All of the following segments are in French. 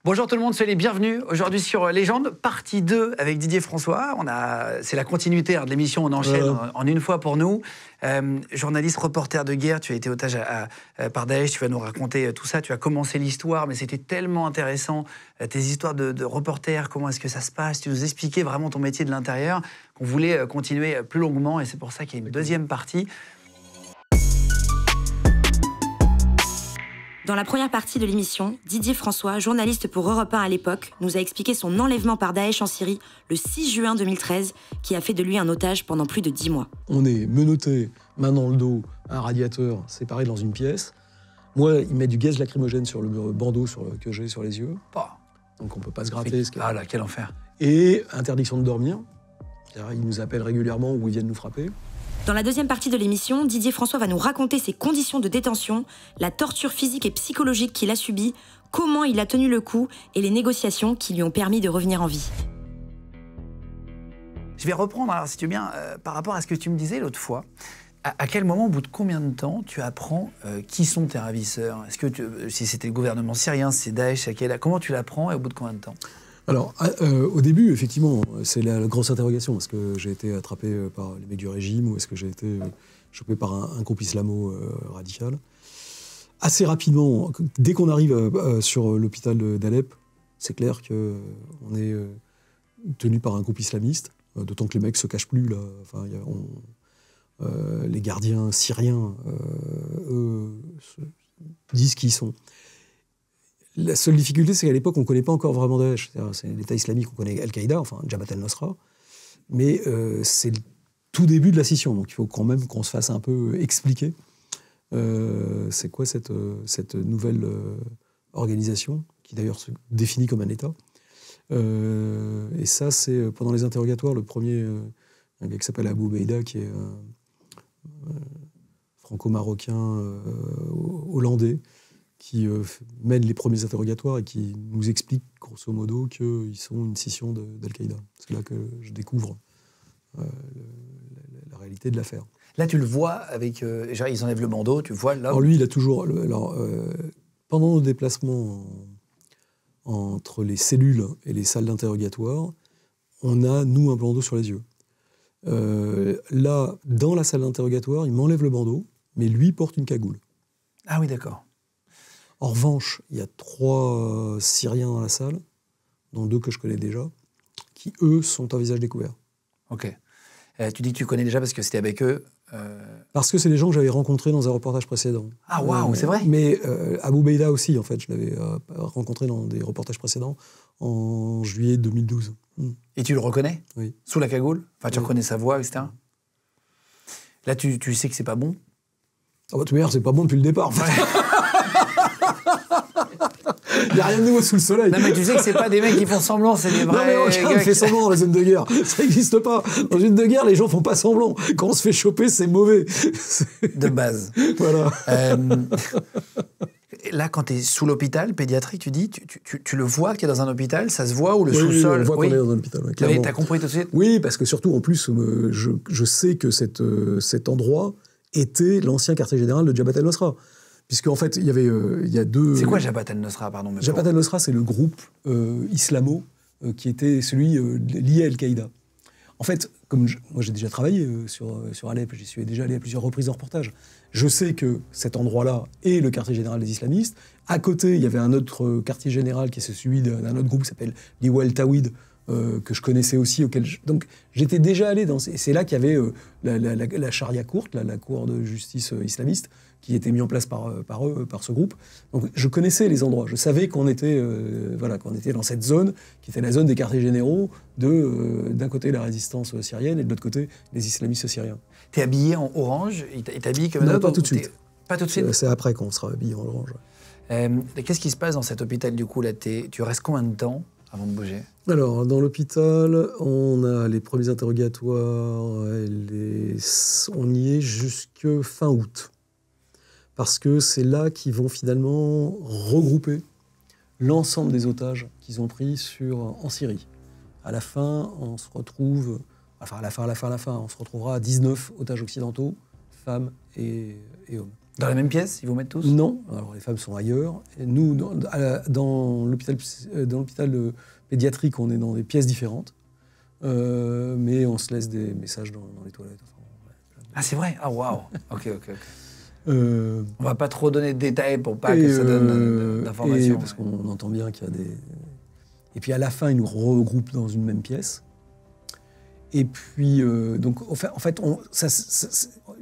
Bonjour tout le monde, soyez les bienvenus. Aujourd'hui sur Légende, partie 2 avec Didier François. C'est la continuité de l'émission, on enchaîne en une fois pour nous. Journaliste, reporter de guerre, tu as été otage par Daesh, tu vas nous raconter tout ça. Tu as commencé l'histoire, mais c'était tellement intéressant. Tes histoires de reporter, comment est-ce que ça se passe? Tu nous expliquais vraiment ton métier de l'intérieur, qu'on voulait continuer plus longuement, et c'est pour ça qu'il y a une deuxième partie. Dans la première partie de l'émission, Didier François, journaliste pour Europe 1 à l'époque, nous a expliqué son enlèvement par Daesh en Syrie le 6 juin 2013, qui a fait de lui un otage pendant plus de 10 mois. On est menotté, main dans le dos, un radiateur séparé dans une pièce. Moi, il met du gaz lacrymogène sur le bandeau que j'ai sur les yeux. Donc on peut pas se gratter. Ah là, quel enfer. Et interdiction de dormir. Ils nous appellent régulièrement ou ils viennent nous frapper. Dans la deuxième partie de l'émission, Didier François va nous raconter ses conditions de détention, la torture physique et psychologique qu'il a subie, comment il a tenu le coup et les négociations qui lui ont permis de revenir en vie. Je vais reprendre, alors, si tu veux bien, par rapport à ce que tu me disais l'autre fois. À quel moment, au bout de combien de temps, tu apprends qui sont tes ravisseurs? Est-ce que si c'était le gouvernement syrien, si c'est Daesh, comment tu l'apprends et au bout de combien de temps? Alors, au début, effectivement, c'est la grosse interrogation. Est-ce que j'ai été attrapé par les mecs du régime ou est-ce que j'ai été chopé par un groupe islamo-radical? Assez rapidement, dès qu'on arrive sur l'hôpital d'Alep, c'est clair qu'on est tenu par un groupe islamiste, d'autant que les mecs se cachent plus, là. Enfin, les gardiens syriens, eux, disent qui ils sont. La seule difficulté, c'est qu'à l'époque, on ne connaît pas encore vraiment Daesh. C'est l'État islamique, on connaît Al-Qaïda, enfin Jabhat al-Nusra, mais c'est le tout début de la scission, donc il faut quand même qu'on se fasse un peu expliquer c'est quoi cette nouvelle organisation, qui d'ailleurs se définit comme un État. Et ça, c'est pendant les interrogatoires, le premier, un gars qui s'appelle Abou Beida, qui est franco-marocain, hollandais, qui mène les premiers interrogatoires et qui nous explique, grosso modo, qu'ils sont une scission d'Al-Qaïda. C'est là que je découvre la réalité de l'affaire. Là, tu le vois avec... genre, ils enlèvent le bandeau, tu vois là... Alors lui, il a toujours... pendant nos déplacements entre les cellules et les salles d'interrogatoire, on a, nous, un bandeau sur les yeux. Là, dans la salle d'interrogatoire, il m'enlève le bandeau, mais lui porte une cagoule. Ah oui, d'accord. En revanche, il y a 3 Syriens dans la salle, dont 2 que je connais déjà, qui, eux, sont à visage découvert. Ok. Tu dis que tu connais déjà parce que c'était avec eux Parce que c'est des gens que j'avais rencontrés dans un reportage précédent. Ah, waouh, c'est vrai? Mais Abou Beida aussi, en fait, je l'avais rencontré dans des reportages précédents en juillet 2012. Et tu le reconnais? Oui. Sous la cagoule? Enfin, tu reconnais sa voix, etc. Là, tu sais que c'est pas bon? Ah bah, de toute manière, c'est pas bon depuis le départ. Il n'y a rien de nouveau sous le soleil. Non, mais tu sais que c'est pas des mecs qui font semblant, c'est des vrais... Non, mais aucun fait semblant dans la zone de guerre. Ça n'existe pas. Dans une zone de guerre, les gens font pas semblant. Quand on se fait choper, c'est mauvais. De base. Voilà. Là, quand tu es sous l'hôpital pédiatrique, tu dis, tu le vois qu'il est dans un hôpital, ça se voit, ou le sous-sol? Oui, on voit qu'on est dans un hôpital, ouais, clairement. T'as compris tout de suite? Oui, parce que surtout, en plus, je sais que cet endroit était l'ancien quartier général de Jabhat al-Nusra. Puisqu'en fait, il y a 2... C'est quoi Jabhat al-Nusra, pardon? Jabhat al-Nusra, c'est le groupe islamo qui était celui lié à Al-Qaïda. En fait, moi j'ai déjà travaillé sur Alep, j'y suis déjà allé à plusieurs reprises en reportage. Je sais que cet endroit-là est le quartier général des islamistes. À côté, il y avait un autre quartier général qui est celui d'un autre groupe qui s'appelle Liwa al-Tawhid, que je connaissais aussi, donc j'étais déjà allé dans... C'est là qu'il y avait la charia courte, la cour de justice islamiste, qui était mis en place par ce groupe. Donc je connaissais les endroits, je savais qu'on était dans cette zone, qui était la zone des quartiers généraux, d'un côté la résistance syrienne et de l'autre côté les islamistes syriens. T'es habillé en orange? Il t'habille comme... Non, pas tout de suite. Pas tout de suite? C'est après qu'on sera habillé en orange. Qu'est-ce qui se passe dans cet hôpital, du coup là, tu restes combien de temps avant de bouger? Alors, dans l'hôpital, on a les premiers interrogatoires, on y est jusque fin août. Parce que c'est là qu'ils vont finalement regrouper l'ensemble des otages qu'ils ont pris en Syrie. À la fin, on se retrouve... Enfin, à la fin, on se retrouvera à 19 otages occidentaux, femmes et hommes. Dans la même pièce, ils vous mettent tous? Non, alors les femmes sont ailleurs. Et nous, dans l'hôpital pédiatrique, on est dans des pièces différentes. Mais on se laisse des messages dans les toilettes. Enfin, Ah, c'est vrai? Ah, waouh. Ok. On va pas trop donner de détails pour pas que ça donne d'informations. Parce qu'on entend bien qu'il y a des... Et puis à la fin, ils nous regroupent dans une même pièce. Et puis, donc, en fait,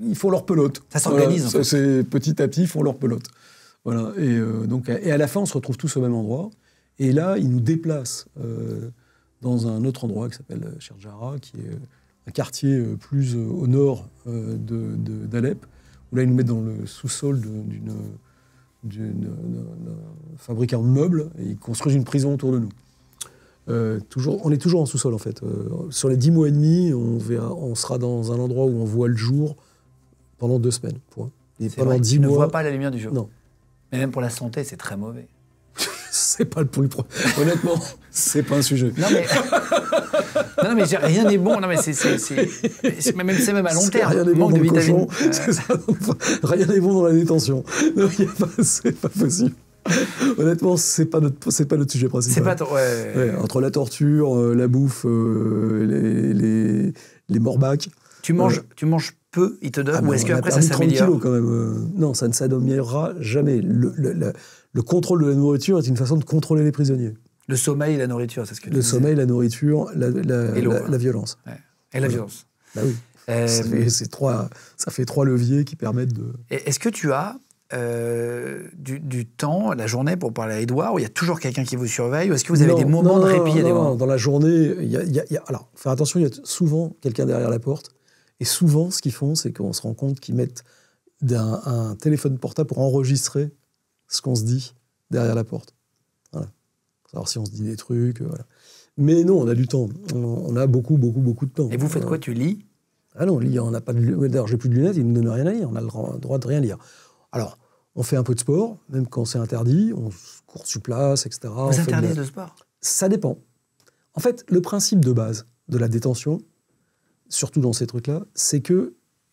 ils font leur pelote. Ça s'organise, voilà, en fait. Petit à petit, ils font leur pelote. Voilà. Et à la fin, on se retrouve tous au même endroit. Et là, ils nous déplacent dans un autre endroit qui s'appelle Sherjara, qui est un quartier plus au nord d'Alep, où là, ils nous mettent dans le sous-sol d'une fabricant de meubles, et ils construisent une prison autour de nous. On est toujours en sous-sol, en fait. Sur les 10 mois et demi, on sera dans un endroit où on voit le jour pendant 2 semaines. Point. Et pendant 10 tu mois, ne vois pas la lumière du jour. Non. Mais même pour la santé, c'est très mauvais. C'est pas le plus honnêtement, c'est pas un sujet. Non mais rien n'est bon. Non mais c'est même à long terme. Rien n'est bon Manque dans de le vitamines. cochon. C'est ça. Rien n'est bon dans la détention. Non, c'est pas possible. Honnêtement, c'est pas notre sujet principal. C'est pas ouais, entre la torture, la bouffe, les morbacs. Tu manges peu, ils te donnent, ou est-ce qu'après ça 30 s'améliore? kilos quand même. Non, ça ne s'améliorera jamais. Le contrôle de la nourriture est une façon de contrôler les prisonniers. Le sommeil et la nourriture, c'est ce que tu disais. Le sommeil, la nourriture, la violence. Ouais. Et la violence. Bah oui. Ça fait 3 leviers qui permettent de... Est-ce que tu as du temps, la journée, pour parler à Édouard, où il y a toujours quelqu'un qui vous surveille, ou est-ce que vous avez des moments de répit? Non, dans la journée, alors, faire attention, il y a souvent quelqu'un derrière la porte, et souvent, ce qu'ils font, c'est qu'on se rend compte qu'ils mettent un téléphone portable pour enregistrer ce qu'on se dit derrière la porte. Voilà. Pour savoir si on se dit des trucs, voilà. Mais non, on a du temps. On a beaucoup de temps. Et vous faites quoi? Tu lis? Ah non, on n'a pas de lunettes. D'ailleurs, j'ai plus de lunettes, ils ne nous donnent rien à lire. On a le droit de rien lire. Alors, on fait un peu de sport, même quand c'est interdit. On court sur place, etc. Vous interdisez le sport? Ça dépend. En fait, le principe de base de la détention, surtout dans ces trucs-là, c'est qu'il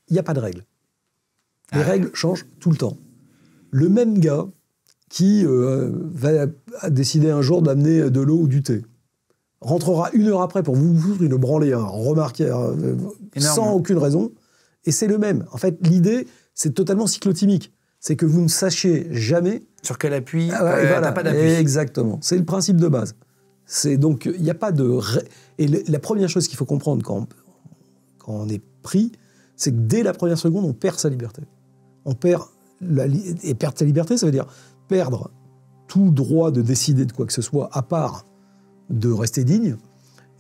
n'y a pas de règles. Les règles changent tout le temps. Le même gars qui va décider un jour d'amener de l'eau ou du thé rentrera 1 heure après pour vous foutre une branlée, remarquer, sans aucune raison, et c'est le même. En fait, l'idée, c'est totalement cyclotimique. C'est que vous ne sachiez jamais... Sur quel appui, voilà, pas d'appui. Exactement. C'est le principe de base. Donc, il n'y a pas de... Et la première chose qu'il faut comprendre quand on est pris, c'est que dès la première seconde, on perd sa liberté. On perd... Et perdre sa liberté, ça veut dire perdre tout droit de décider de quoi que ce soit, à part de rester digne,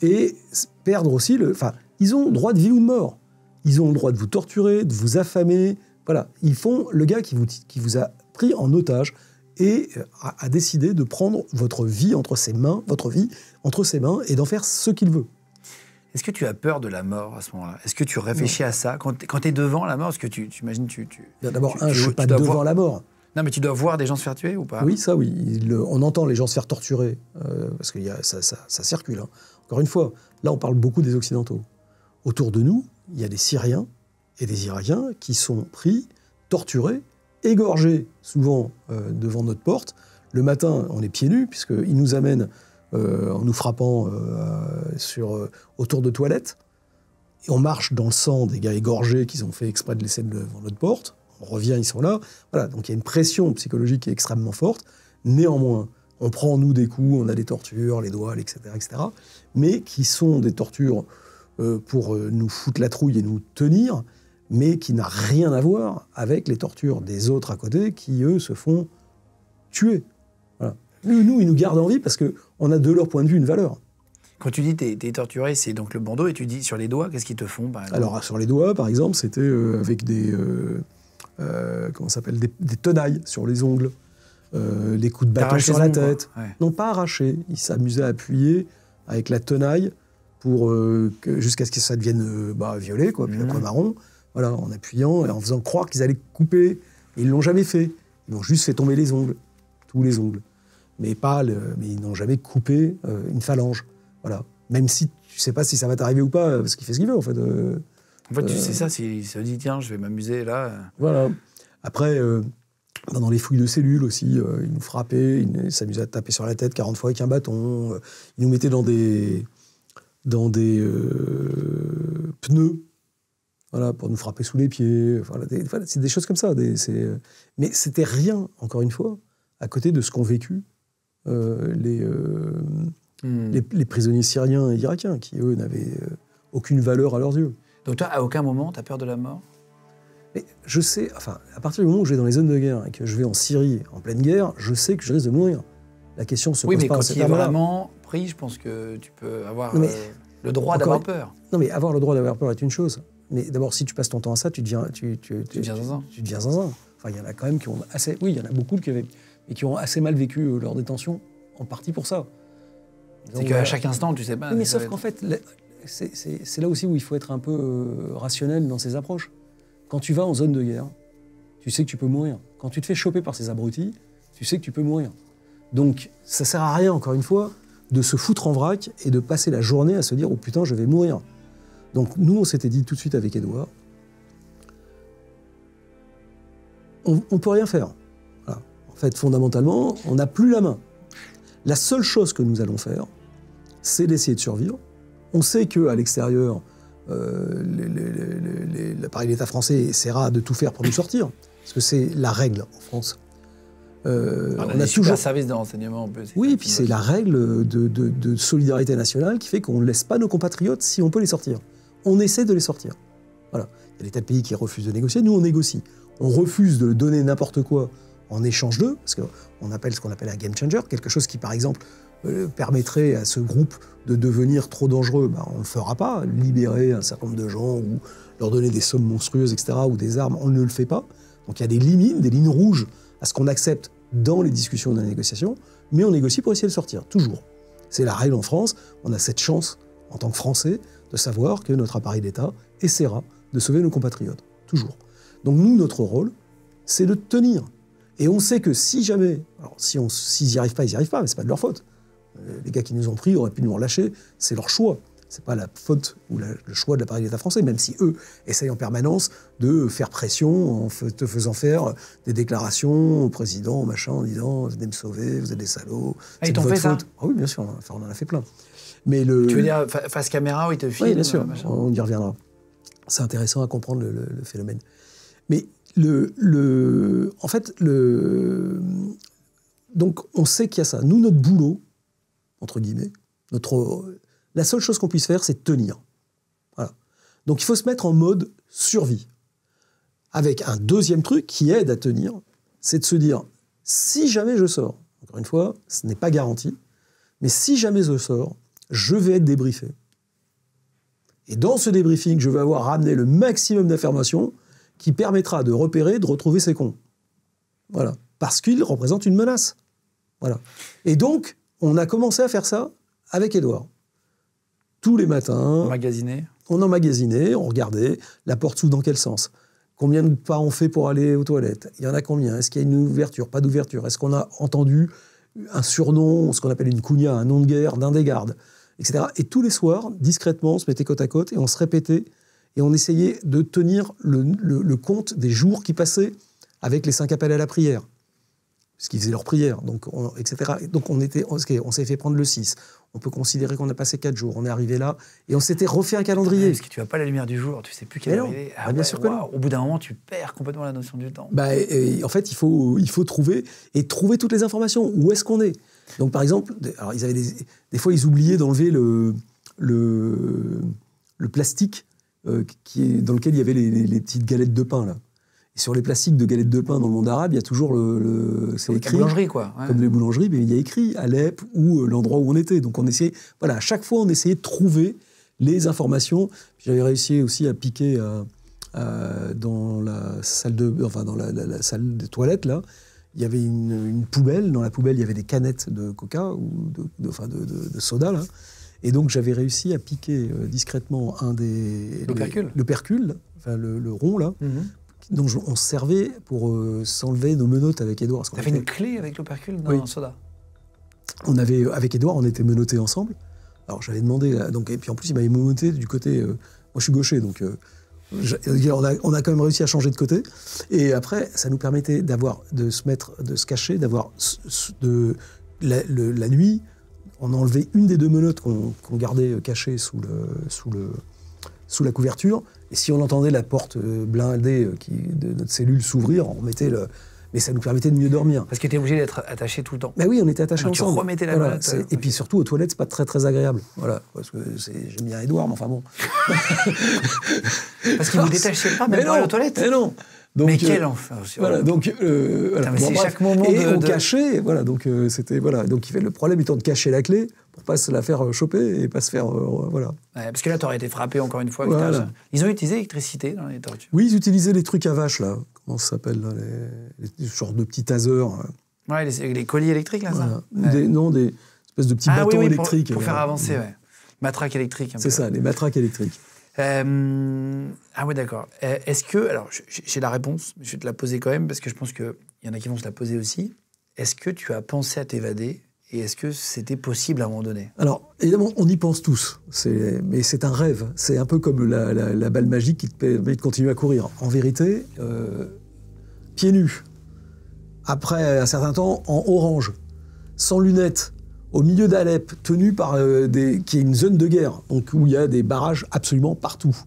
et perdre aussi Enfin, ils ont le droit de vie ou de mort. Ils ont le droit de vous torturer, de vous affamer. Voilà. Ils font... Le gars qui vous a pris en otage et a décidé de prendre votre vie entre ses mains, et d'en faire ce qu'il veut. Est-ce que tu as peur de la mort à ce moment-là? Est-ce que tu réfléchis à ça? Quand tu es devant la mort, est-ce que tu imagines... D'abord, je ne suis pas devant la mort. Non, mais tu dois voir des gens se faire tuer ou pas? Oui, ça oui. On entend les gens se faire torturer, parce que ça circule. Hein. Encore une fois, là on parle beaucoup des Occidentaux. Autour de nous, il y a des Syriens et des Irakiens qui sont pris, torturés, égorgés, souvent devant notre porte. Le matin, on est pieds nus, puisqu'ils nous amènent en nous frappant autour de toilettes. Et on marche dans le sang des gars égorgés qu'ils ont fait exprès de laisser devant notre porte. On revient, ils sont là. Voilà, donc il y a une pression psychologique qui est extrêmement forte. Néanmoins, on prend, nous, des coups, on a des tortures, les doigts, etc., mais qui sont des tortures pour nous foutre la trouille et nous tenir, mais qui n'a rien à voir avec les tortures des autres à côté qui, eux, se font tuer. Voilà. Nous, ils nous gardent en vie parce qu'on a de leur point de vue une valeur. Quand tu dis t'es torturé, c'est donc le bandeau, et tu dis sur les doigts, qu'est-ce qu'ils te font par exemple? Alors, sur les doigts, par exemple, c'était avec des... comment ça s'appelle, des tenailles sur les ongles, les coups de bâton sur la tête. Ouais. Non, pas arrachés. Ils s'amusaient à appuyer avec la tenaille jusqu'à ce que ça devienne violet, quoi, puis après marron. Voilà, en appuyant et en faisant croire qu'ils allaient couper. Et ils l'ont jamais fait. Ils ont juste fait tomber les ongles, tous les ongles. Mais ils n'ont jamais coupé une phalange. Voilà. Même si tu sais pas si ça va t'arriver ou pas, parce qu'il fait ce qu'il veut, en fait. En fait, tu sais ça, s'il se dit, tiens, je vais m'amuser là. Voilà. Après, dans les fouilles de cellules aussi, ils nous frappaient, ils s'amusaient à taper sur la tête 40 fois avec un bâton. Ils nous mettaient dans des pneus, voilà, pour nous frapper sous les pieds. Voilà, c'est des choses comme ça. Mais c'était rien, encore une fois, à côté de ce qu'ont vécu les prisonniers syriens et irakiens, qui, eux, n'avaient aucune valeur à leurs yeux. Donc toi, à aucun moment, tu as peur de la mort? Mais je sais, enfin, à partir du moment où je vais dans les zones de guerre et que je vais en Syrie, en pleine guerre, je sais que je risque de mourir. La question se pose pas. Oui, mais quand il est vraiment pris, je pense que tu peux avoir le droit d'avoir peur. Non, mais avoir le droit d'avoir peur est une chose. Mais d'abord, si tu passes ton temps à ça, tu deviens zinzin. Tu deviens zinzin. Enfin, il y en a quand même qui ont assez... Oui, il y en a beaucoup qui ont assez mal vécu leur détention, en partie pour ça. C'est qu'à chaque instant, tu sais pas... Oui, mais sauf qu'en fait, c'est là aussi où il faut être un peu rationnel dans ses approches. Quand tu vas en zone de guerre, tu sais que tu peux mourir. Quand tu te fais choper par ces abrutis, tu sais que tu peux mourir. Donc, ça sert à rien, encore une fois, de se foutre en vrac et de passer la journée à se dire « Oh putain, je vais mourir ». Donc, nous, on s'était dit tout de suite avec Édouard, on ne peut rien faire. Voilà. En fait, fondamentalement, on n'a plus la main. La seule chose que nous allons faire, c'est d'essayer de survivre. On sait qu'à l'extérieur, l'appareil d'État français essaiera de tout faire pour nous sortir, parce que c'est la règle en France. on a toujours service de renseignement. Oui, puis c'est la règle de solidarité nationale qui fait qu'on ne laisse pas nos compatriotes si on peut les sortir. On essaie de les sortir. Voilà. Il y a des tas de pays qui refusent de négocier. Nous, on négocie. On refuse de donner n'importe quoi en échange d'eux, parce qu'on appelle ce qu'on appelle un game changer, quelque chose qui, par exemple, permettrait à ce groupe de devenir trop dangereux. Ben, on ne le fera pas. Libérer un certain nombre de gens ou leur donner des sommes monstrueuses, etc., ou des armes, on ne le fait pas. Donc il y a des limites, des lignes rouges à ce qu'on accepte dans les discussions de la négociation, mais on négocie pour essayer de sortir, toujours. C'est la règle en France. On a cette chance, en tant que Français, de savoir que notre appareil d'État essaiera de sauver nos compatriotes, toujours. Donc nous, notre rôle, c'est de tenir. Et on sait que si jamais, alors s'ils n'y arrivent pas, ils n'y arrivent pas, mais c'est pas de leur faute. Les gars qui nous ont pris auraient pu nous relâcher, c'est leur choix. C'est pas la faute ou le choix de l'appareil d'État français, même si eux essayent en permanence de faire pression en te faisant faire des déclarations au président, machin, en disant « Venez me sauver, vous êtes des salauds, ils t'ont fait ça? » Ah oui, bien sûr, on en a fait plein. Mais Tu veux dire face caméra où ils te filment? Oui, bien sûr, on y reviendra. C'est intéressant à comprendre le phénomène. Mais en fait, donc on sait qu'il y a ça. Nous, notre boulot, entre guillemets, la seule chose qu'on puisse faire, c'est tenir. Voilà. Donc il faut se mettre en mode survie. Avec un deuxième truc qui aide à tenir, c'est de se dire, si jamais je sors, encore une fois, ce n'est pas garanti, mais si jamais je sors, je vais être débriefé. Et dans ce débriefing, je vais avoir ramené le maximum d'informations qui permettra de repérer, de retrouver ces cons. Voilà. Parce qu'ils représentent une menace. Voilà. Et donc, on a commencé à faire ça avec Édouard. Tous les matins. On emmagasinait, on regardait la porte s'ouvre dans quel sens. Combien de pas on fait pour aller aux toilettes? Il y en a combien? Est-ce qu'il y a une ouverture? Pas d'ouverture? Est-ce qu'on a entendu un surnom, ce qu'on appelle une kunia, un nom de guerre d'un des gardes, etc. Et tous les soirs, discrètement, on se mettait côte à côte et on se répétait et on essayait de tenir le compte des jours qui passaient avec les 5 appels à la prière. Parce qu'ils faisaient leur prière, donc etc. Donc on s'est fait prendre le 6. On peut considérer qu'on a passé 4 jours. On est arrivé là et on s'était refait un calendrier. Parce que tu n'as pas la lumière du jour, tu ne sais plus quelle heure il est. Bien sûr que non. Au bout d'un moment, tu perds complètement la notion du temps. En fait, il faut trouver toutes les informations. Où est-ce qu'on est? Donc par exemple, alors, ils avaient des fois, ils oubliaient d'enlever le plastique dans lequel il y avait les petites galettes de pain, là. Et sur les plastiques de galettes de pain dans le monde arabe, il y a toujours c'est écrit. La boulangerie, quoi. Ouais. Comme les boulangeries, mais il y a écrit Alep ou l'endroit où on était. Donc on essayait, voilà, à chaque fois, on essayait de trouver les informations. J'avais réussi aussi à piquer dans la salle la salle de toilette, là. Il y avait une poubelle. Dans la poubelle, il y avait des canettes de coca ou de soda, là. Et donc j'avais réussi à piquer discrètement l'opercule, enfin le rond, là. Donc on se servait pour s'enlever nos menottes avec Édouard. T'as fait une clé avec l'opercule dans un soda? Avec Édouard, on était menottés ensemble. Alors j'avais demandé, et puis en plus il m'avait menotté du côté... moi je suis gaucher, donc On a quand même réussi à changer de côté. Et après, ça nous permettait de se cacher, d'avoir la nuit, on enlevait une des deux menottes qu'on gardait cachées sous la couverture. Et si on entendait la porte blindée de notre cellule s'ouvrir, on remettait mais ça nous permettait de mieux dormir. Parce que tu es obligé d'être attaché tout le temps. Ben oui, on était attachés ensemble. Tu remettais la menotte. Et puis surtout, aux toilettes, c'est pas très très agréable. Voilà, parce que j'aime bien Edouard, mais enfin bon. Parce qu'il ne vous détachait pas même pas aux toilettes. Mais non. Donc, mais quel enfer. Voilà, donc voilà. C'est chaque moment on cachait, voilà, donc c'était voilà, donc le problème étant de cacher la clé pour pas se la faire choper et pas se faire voilà. Ouais, parce que là, tu aurais été frappé encore une fois. Voilà. Ils ont utilisé l'électricité dans les tortues. Oui, ils utilisaient les trucs à vache là. Comment ça s'appelle là, les genres de petits tasers. Ouais, les colliers électriques là, ça. Voilà. Des espèces de petits bâtons électriques pour faire avancer, ouais. Matraque électrique. C'est ça, les matraques électriques. Ah ouais, d'accord. Est-ce que... Alors, j'ai la réponse, mais je vais te la poser quand même, parce que je pense qu'il y en a qui vont se la poser aussi. Est-ce que tu as pensé à t'évader et est-ce que c'était possible à un moment donné? Alors, évidemment, on y pense tous. Mais c'est un rêve. C'est un peu comme la balle magique qui te permet de continuer à courir. En vérité, pieds nus, après un certain temps, en orange, sans lunettes, au milieu d'Alep, tenu par qui est une zone de guerre, donc où il y a des barrages absolument partout,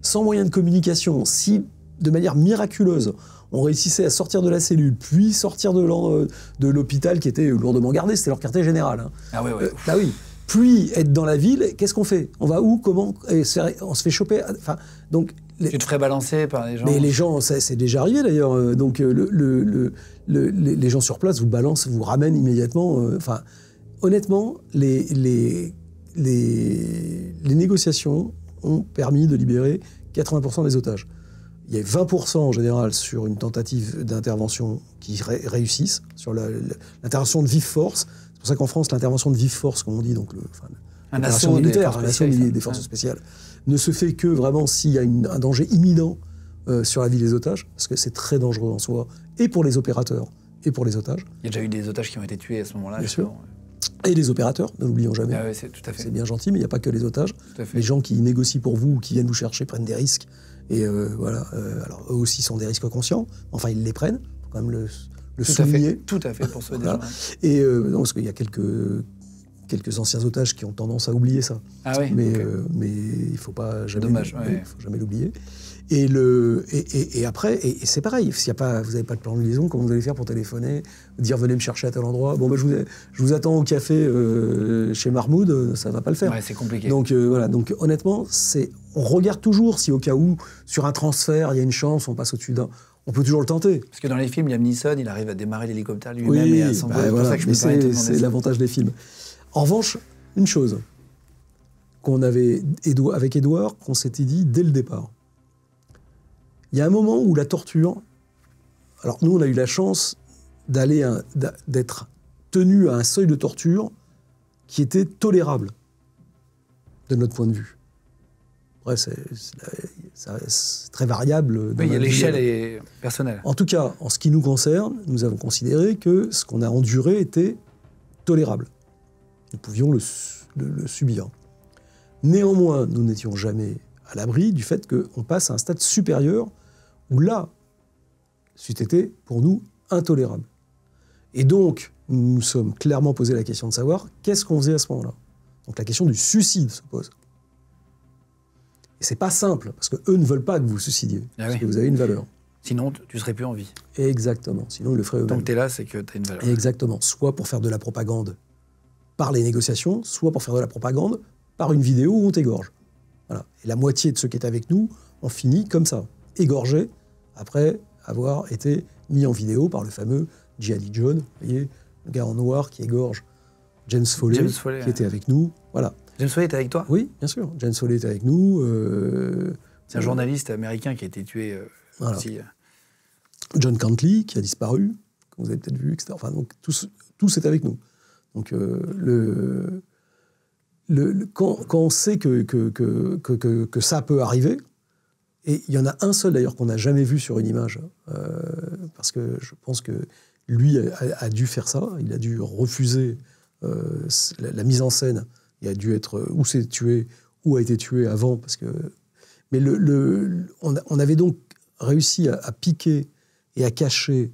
sans moyen de communication, si de manière miraculeuse, on réussissait à sortir de la cellule, puis sortir de l'hôpital qui était lourdement gardé, c'était leur quartier général. Hein. Ah ouais, ouais. Bah oui. Puis être dans la ville, qu'est-ce qu'on fait? On va où? Comment? On se fait choper. Enfin, donc. Tu te ferais balancer par les gens. Mais les gens, c'est déjà arrivé d'ailleurs. Donc les gens sur place vous balancent, vous ramènent immédiatement. Enfin. Honnêtement, les négociations ont permis de libérer 80% des otages. Il y a 20% en général sur une tentative d'intervention qui réussissent, sur l'intervention de vive force. C'est pour ça qu'en France, l'intervention de vive force, comme on dit, donc un assaut militaire, des forces spéciales, ne se fait que vraiment s'il y a un danger imminent sur la vie des otages, parce que c'est très dangereux en soi, et pour les opérateurs, et pour les otages. Il y a déjà eu des otages qui ont été tués à ce moment-là. Bien sûr. Et les opérateurs, ne l'oublions jamais. Ah ouais, tout à fait. C'est bien gentil, mais il n'y a pas que les otages. Les gens qui négocient pour vous ou qui viennent vous chercher prennent des risques. Et voilà. Alors, eux aussi sont des risques conscients. Enfin, ils les prennent. Il faut quand même le souligner. Tout à fait, pour sauver des gens. Et non, parce qu'il y a quelques anciens otages qui ont tendance à oublier ça. Ah oui. Mais il ne faut pas jamais. Dommage, faut jamais l'oublier. Et après, c'est pareil, vous n'avez pas de plan de liaison, comment vous allez faire pour téléphoner, dire venez me chercher à tel endroit, bon je vous attends au café chez Marmoud, ça ne va pas le faire. Ouais, c'est compliqué. Donc voilà, donc honnêtement, on regarde toujours si au cas où, sur un transfert, il y a une chance, on passe au-dessus d'un... On peut toujours le tenter. Parce que dans les films, Liam Neeson, il arrive à démarrer l'hélicoptère lui-même et à s'envoler. C'est pour ça que je me permets de demander ça. C'est l'avantage des films. En revanche, une chose qu'on avait avec Edouard, qu'on s'était dit dès le départ. Il y a un moment où la torture... Alors nous, on a eu la chance d'être tenu à un seuil de torture qui était tolérable, de notre point de vue. Après, c'est très variable. Oui, l'échelle est personnelle. En tout cas, en ce qui nous concerne, nous avons considéré que ce qu'on a enduré était tolérable. Nous pouvions le subir. Néanmoins, nous n'étions jamais à l'abri du fait qu'on passe à un stade supérieur où là, c'eût été pour nous intolérable. Et donc, nous nous sommes clairement posé la question de savoir qu'est-ce qu'on faisait à ce moment-là. Donc la question du suicide se pose. Et c'est pas simple, parce qu'eux ne veulent pas que vous suicidiez, parce que vous avez une valeur. Sinon, tu serais plus en vie. Exactement, sinon ils le feraient eux-mêmes. Tant que tu es là, c'est que tu as une valeur. Exactement, soit pour faire de la propagande par les négociations, soit pour faire de la propagande par une vidéo où on t'égorge. Voilà. Et la moitié de ceux qui étaient avec nous ont fini comme ça, égorgés, après avoir été mis en vidéo par le fameux Jihadi John, vous voyez, le gars en noir qui égorge James Foley qui était avec nous. Voilà. James Foley était avec toi? Oui, bien sûr. James Foley était avec nous. C'est un journaliste américain qui a été tué aussi. John Cantley, qui a disparu, que vous avez peut-être vu, etc. Enfin, donc, tous étaient avec nous. Donc, quand on sait que ça peut arriver, et il y en a un seul d'ailleurs qu'on n'a jamais vu sur une image, parce que je pense que lui a dû faire ça, il a dû refuser la mise en scène, il a dû être ou s'est tué ou a été tué avant, parce que Mais on avait donc réussi à piquer et à cacher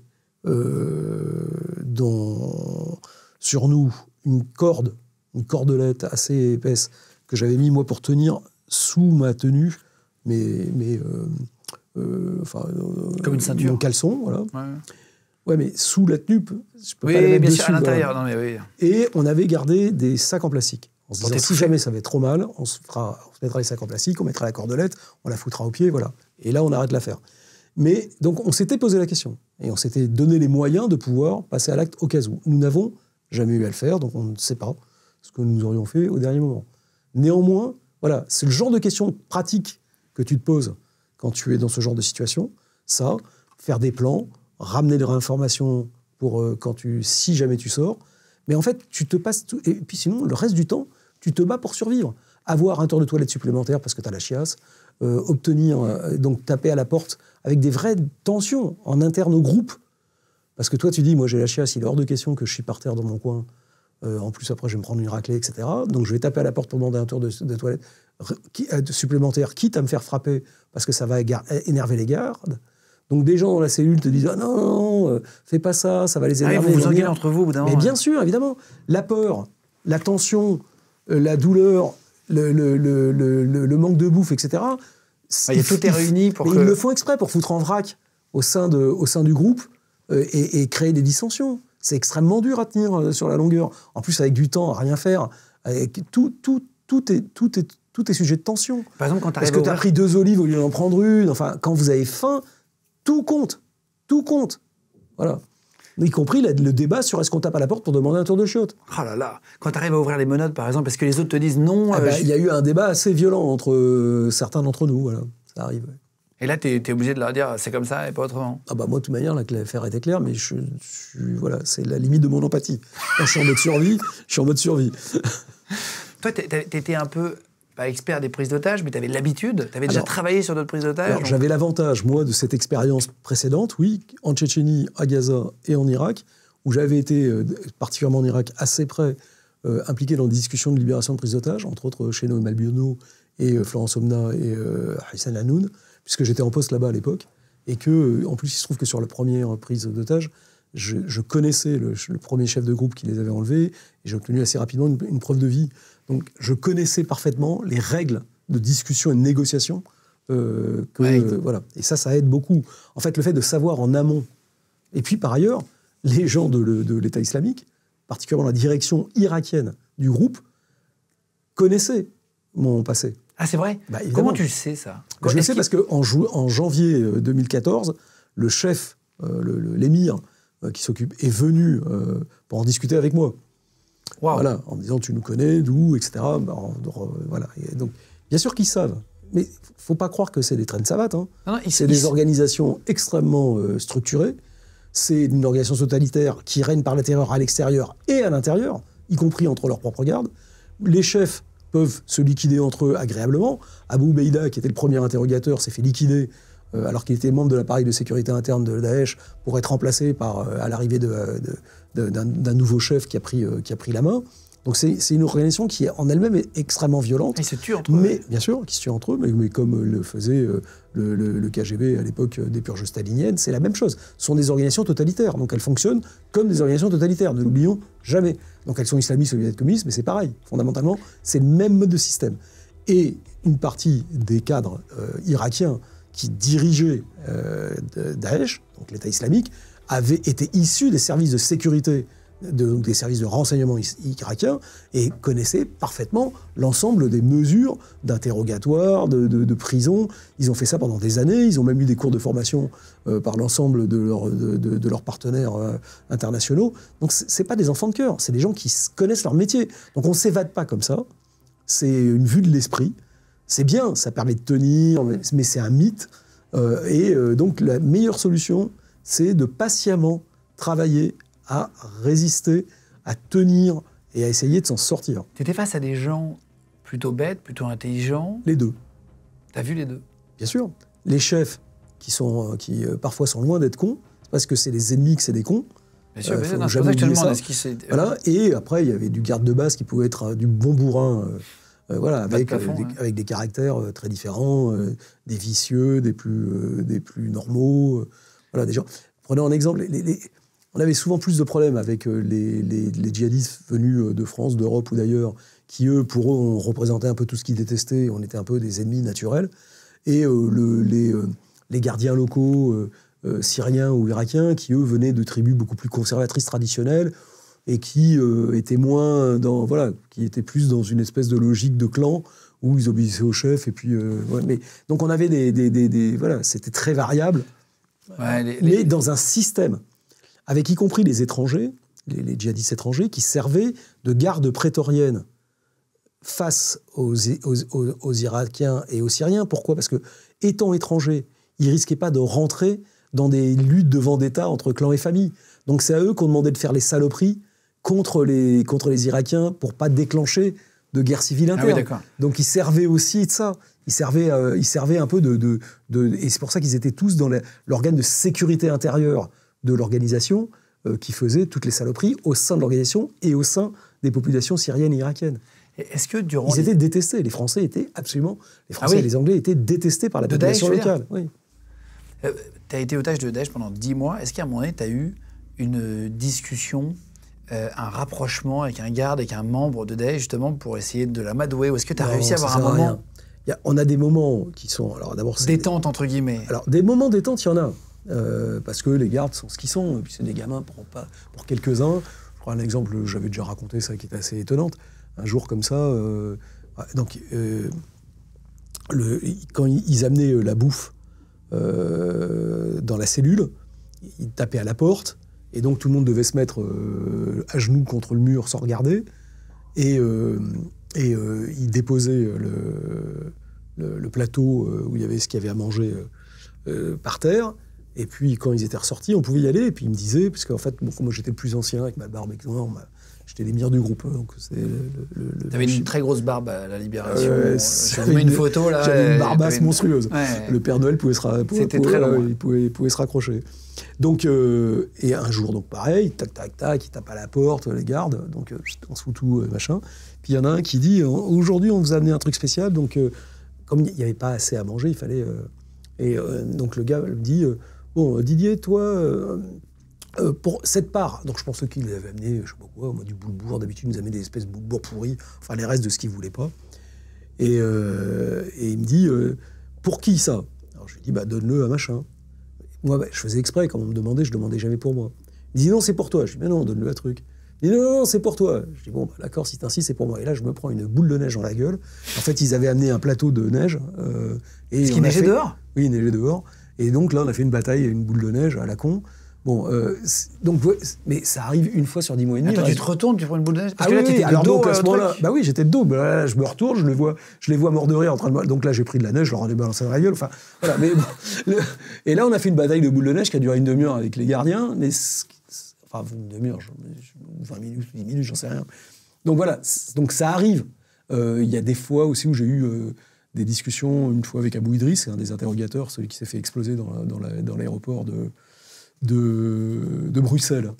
sur nous une cordelette assez épaisse que j'avais mis moi pour tenir sous ma tenue, comme une ceinture. Mon caleçon, voilà. Ouais. Ouais, mais sous la tenue, je peux Oui, pas la mettre bien dessus. sûr, à l'intérieur. Voilà. Non, mais oui. Et on avait gardé des sacs en plastique. En se Pour disant, si t'étouffer. jamais ça va être trop mal, on se mettra les sacs en plastique, on mettra la cordelette, on la foutra au pied, voilà. Et là, on arrête l'affaire. Mais donc, on s'était posé la question. Et on s'était donné les moyens de pouvoir passer à l'acte au cas où. Nous n'avons jamais eu à le faire, donc on ne sait pas ce que nous aurions fait au dernier moment. Néanmoins, voilà, c'est le genre de questions pratiques que tu te poses quand tu es dans ce genre de situation. Ça, faire des plans, ramener de l'information pour si jamais tu sors. Mais en fait, tu te passes tout. Et puis sinon, le reste du temps, tu te bats pour survivre. Avoir un tour de toilette supplémentaire parce que tu as la chiasse, donc taper à la porte avec des vraies tensions en interne au groupe. Parce que toi, tu dis, moi j'ai la chiasse, il est hors de question que je suis par terre dans mon coin. En plus, après, je vais me prendre une raclée, etc. Donc je vais taper à la porte pour demander un tour de toilette supplémentaire, quitte à me faire frapper parce que ça va énerver les gardes. Donc des gens dans la cellule te disent « Ah non, fais pas ça, ça va les énerver. » Vous vous engueulez entre vous au bout d'un moment. Mais bien sûr, évidemment. La peur, la tension, la douleur, le manque de bouffe, etc. Tout est réuni pour que... Ils le font exprès pour foutre en vrac au sein du groupe et créer des dissensions. C'est extrêmement dur à tenir sur la longueur. En plus, avec du temps, à rien faire. Tout est sujet de tension. Par exemple, quand Parce que tu as pris 2 olives au lieu d'en prendre une. Enfin, quand vous avez faim, tout compte. Tout compte. Voilà. Y compris le débat sur est-ce qu'on tape à la porte pour demander un tour de chiotte. Oh là là. Quand tu arrives à ouvrir les menottes, par exemple, parce que les autres te disent non... Il y a eu un débat assez violent entre certains d'entre nous. Voilà. Ça arrive. Ouais. Et là, tu es obligé de leur dire c'est comme ça et pas autrement. Ah bah moi, de toute manière, l'affaire était claire, mais voilà, c'est la limite de mon empathie. Quand je suis en mode survie. Toi, t'étais un peu, pas expert des prises d'otages, mais tu avais l'habitude, tu avais déjà travaillé sur d'autres prises d'otages. Alors, j'avais l'avantage, moi, de cette expérience précédente, oui, en Tchétchénie, à Gaza et en Irak, où j'avais été, particulièrement en Irak, assez près, impliqué dans des discussions de libération de prises d'otages, entre autres Cheno Malbiono et Florence Omna et Hassan Hanoun, puisque j'étais en poste là-bas à l'époque, et que, en plus, il se trouve que sur la première prise d'otages, je connaissais le premier chef de groupe qui les avait enlevés, et j'ai obtenu assez rapidement une preuve de vie. Donc, je connaissais parfaitement les règles de discussion et de négociation. Voilà. Et ça aide beaucoup. En fait, le fait de savoir en amont. Et puis, par ailleurs, les gens de l'État islamique, particulièrement la direction irakienne du groupe, connaissaient mon passé. Ah, c'est vrai? Comment tu le sais, ça? Je le sais parce qu'en janvier 2014, le chef, l'émir qui s'occupe, est venu pour en discuter avec moi. Wow. Voilà, en me disant tu nous connais, d'où, etc. Voilà. Et donc, bien sûr qu'ils savent. Mais il ne faut pas croire que c'est des traînes savates. Hein. C'est des organisations extrêmement structurées. C'est une organisation totalitaire qui règne par la terreur à l'extérieur et à l'intérieur, y compris entre leurs propres gardes. Les chefs peuvent se liquider entre eux agréablement. Abu Ubaïda, qui était le premier interrogateur, s'est fait liquider alors qu'il était membre de l'appareil de sécurité interne de Daesh pour être remplacé à l'arrivée d'un nouveau chef qui a pris la main. Donc c'est une organisation qui en elle-même est extrêmement violente. Ils se tuent entre eux. Bien sûr, qui se tuent entre eux, mais comme le faisait le KGB à l'époque des purges staliniennes, c'est la même chose. Ce sont des organisations totalitaires, donc elles fonctionnent comme des organisations totalitaires, ne l'oublions jamais. Donc elles sont islamistes ou bien communistes, mais c'est pareil. Fondamentalement, c'est le même mode de système. Et une partie des cadres irakiens qui dirigeaient Daesh, donc l'État islamique, avaient été issus des services de sécurité des services de renseignement irakiens et connaissaient parfaitement l'ensemble des mesures d'interrogatoire, de prison. Ils ont fait ça pendant des années, ils ont même eu des cours de formation par l'ensemble de leurs partenaires internationaux. Donc c'est pas des enfants de cœur, c'est des gens qui connaissent leur métier. Donc on ne s'évade pas comme ça, c'est une vue de l'esprit, c'est bien, ça permet de tenir, mais c'est un mythe. Donc la meilleure solution, c'est de patiemment travailler à résister, à tenir et à essayer de s'en sortir. Tu étais face à des gens plutôt bêtes, plutôt intelligents? Les deux. Tu as vu les deux? Bien sûr. Les chefs qui parfois sont loin d'être cons, parce que c'est les ennemis que c'est des cons. Bien sûr, c'est pour ça que je te demande. Voilà. Et après, il y avait du garde de base qui pouvait être du bon bourrin Voilà, avec des caractères très différents, des vicieux, des plus normaux. Voilà, des gens. Prenons un exemple. On avait souvent plus de problèmes avec les djihadistes venus de France, d'Europe ou d'ailleurs, qui, pour eux, ont représenté un peu tout ce qu'ils détestaient. On était un peu des ennemis naturels. Et les gardiens locaux syriens ou irakiens, qui, eux, venaient de tribus beaucoup plus conservatrices, traditionnelles, et qui étaient moins qui étaient plus dans une espèce de logique de clan, où ils obéissaient au chef. Et puis, donc on avait c'était très variable, mais dans un système, avec y compris les étrangers, les djihadistes étrangers, qui servaient de garde prétorienne face aux Irakiens et aux Syriens. Pourquoi ? Parce que, étant étrangers, ils ne risquaient pas de rentrer dans des luttes de vendetta entre clans et familles. Donc c'est à eux qu'on demandait de faire les saloperies contre les Irakiens pour ne pas déclencher de guerre civile interne. Donc ils servaient aussi de ça. Ils servaient un peu et c'est pour ça qu'ils étaient tous dans l'organe de sécurité intérieure de l'organisation qui faisait toutes les saloperies au sein de l'organisation et au sein des populations syriennes et irakiennes. Est-ce que ils étaient détestés. Les Français étaient absolument... Les Français et les Anglais étaient détestés par la population locale. Oui. Tu as été otage de Daesh pendant 10 mois. Est-ce qu'à un moment donné, tu as eu une discussion, un rapprochement avec un garde, avec un membre de Daesh, justement, pour essayer de l'amadouer? Ou est-ce que tu as réussi à avoir un moment... On a des moments qui sont... Alors, d'abord, détente, entre guillemets. Alors, des moments détente, il y en a. Parce que les gardes sont ce qu'ils sont. Et puis, c'est des gamins pour quelques-uns. Je prends un exemple, j'avais déjà raconté ça, qui est assez étonnante. Un jour comme ça, quand ils amenaient la bouffe dans la cellule, ils tapaient à la porte, et donc tout le monde devait se mettre à genoux contre le mur sans regarder, et ils déposaient le plateau où il y avait ce qu'il y avait à manger par terre. Et puis quand ils étaient ressortis, on pouvait y aller, et puis ils me disaient, parce qu'en fait, moi j'étais le plus ancien avec ma barbe énorme, j'étais l'émir du groupe, donc c'est T'avais une très grosse barbe à la Libération. Je vous mets une photo là. J'avais une barbasse monstrueuse. Ouais. Le Père Noël pouvait se raccrocher. Donc et un jour donc pareil, tac tac tac, il tape à la porte, les gardes, donc on se fout tout machin. Puis il y en a un qui dit aujourd'hui on vous a amené un truc spécial, donc comme il n'y avait pas assez à manger, il fallait donc le gars me dit bon Didier, toi. Pour cette part, donc je pense qu'il avait amené, je sais pas quoi, du boulgour, d'habitude il nous amenait des espèces de boulgour pourris, enfin les restes de ce qu'il voulait pas. Et il me dit, pour qui ça? Alors je lui dis, donne-le à machin. Moi, je faisais exprès, quand on me demandait, je demandais jamais pour moi. Il me dit, non, c'est pour toi. Je dis, mais non, donne-le à truc. Il dit, non, c'est pour toi. Je dis, bon, d'accord, si t'insistes, c'est pour moi. Et là, je me prends une boule de neige dans la gueule. En fait, ils avaient amené un plateau de neige. Est-ce qu'il neigeait dehors? Oui, il neigeait dehors. Et donc là, on a fait une bataille, une boule de neige à la con. Bon, mais ça arrive une fois sur 10 mois et demi. Attends, tu te retournes, tu prends une boule de neige? Parce que là, t'étais de dos à ce moment-là. Bah oui, j'étais de dos. Là, je me retourne, je les vois mordre de rire en train de... Donc là, j'ai pris de la neige, je leur ai balancé dans la gueule. Enfin, voilà. Mais bon, et là, on a fait une bataille de boules de neige qui a duré une demi-heure avec les gardiens. Mais enfin, une demi-heure, 20 minutes, 10 minutes, j'en sais rien. Donc voilà. Donc ça arrive. Il y a des fois aussi où j'ai eu des discussions, une fois avec Abou Idriss, un des interrogateurs, celui qui s'est fait exploser dans l'aéroport de Bruxelles,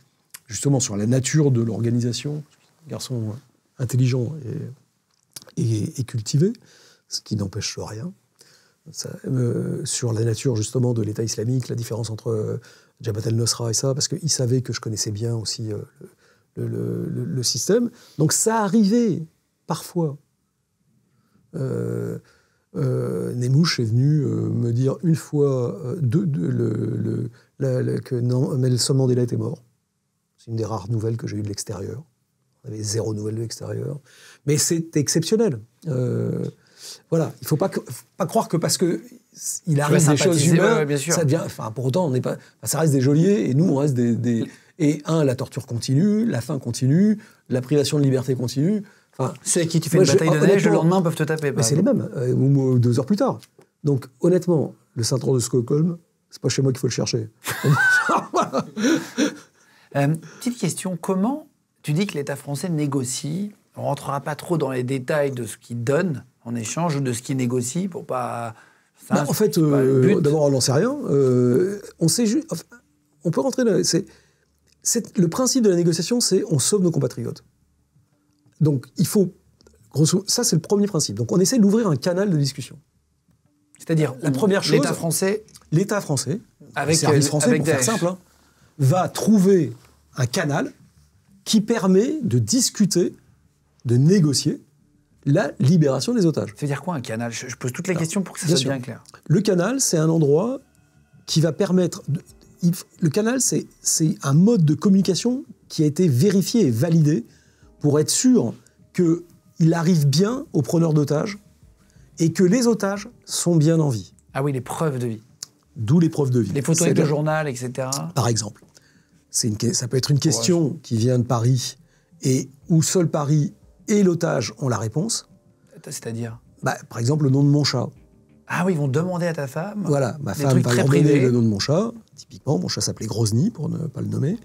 justement sur la nature de l'organisation, garçon intelligent et cultivé, ce qui n'empêche rien, sur la nature justement de l'État islamique, la différence entre Jabhat el-Nusra et ça, parce qu'il savait que je connaissais bien aussi le système. Donc ça arrivait parfois. Nemouche est venu me dire une fois que Nelson Mandela était mort. C'est une des rares nouvelles que j'ai eues de l'extérieur. On avait 0 nouvelle de l'extérieur. Mais c'est exceptionnel. Voilà, il ne faut pas croire que parce qu'il arrive des choses humaines, ça devient... Enfin, pour autant, on n'est pas... ça reste des geôliers, et nous, on reste des... Et la torture continue, la faim continue, la privation de liberté continue. Enfin, ceux à qui tu fais une bataille de neige, le lendemain peuvent te taper. Mais c'est les mêmes, 2 heures plus tard. Donc, honnêtement, le syndrome de Stockholm, c'est pas chez moi qu'il faut le chercher. Petite question, comment tu dis que l'État français négocie? On ne rentrera pas trop dans les détails de ce qu'il donne en échange ou de ce qu'il négocie pour pas... Ça, en fait, d'abord, on n'en sait rien. On sait juste... Enfin, on peut rentrer là. Le principe de la négociation, c'est on sauve nos compatriotes. Donc, il faut Ça, c'est le premier principe. Donc, on essaie d'ouvrir un canal de discussion. C'est-à-dire, la première chose, l'État français, avec le service français, avec pour faire simple, hein, va trouver un canal qui permet de discuter, de négocier la libération des otages. Ça veut dire quoi un canal ? Je pose toutes les questions pour que ça soit bien clair. Le canal, c'est un endroit qui va permettre... Le canal, c'est un mode de communication qui a été vérifié et validé pour être sûr qu'il arrive bien aux preneurs d'otages et que les otages sont bien en vie. Ah oui, les preuves de vie. D'où les preuves de vie. Les photos avec le journal, etc. Par exemple. Ça peut être une question qui vient de Paris et où seul Paris et l'otage ont la réponse. C'est-à-dire par exemple, le nom de mon chat. Ah oui, ils vont demander à ta femme. Voilà, ma femme va leur donner le nom de mon chat. Typiquement, mon chat s'appelait Grozny, pour ne pas le nommer.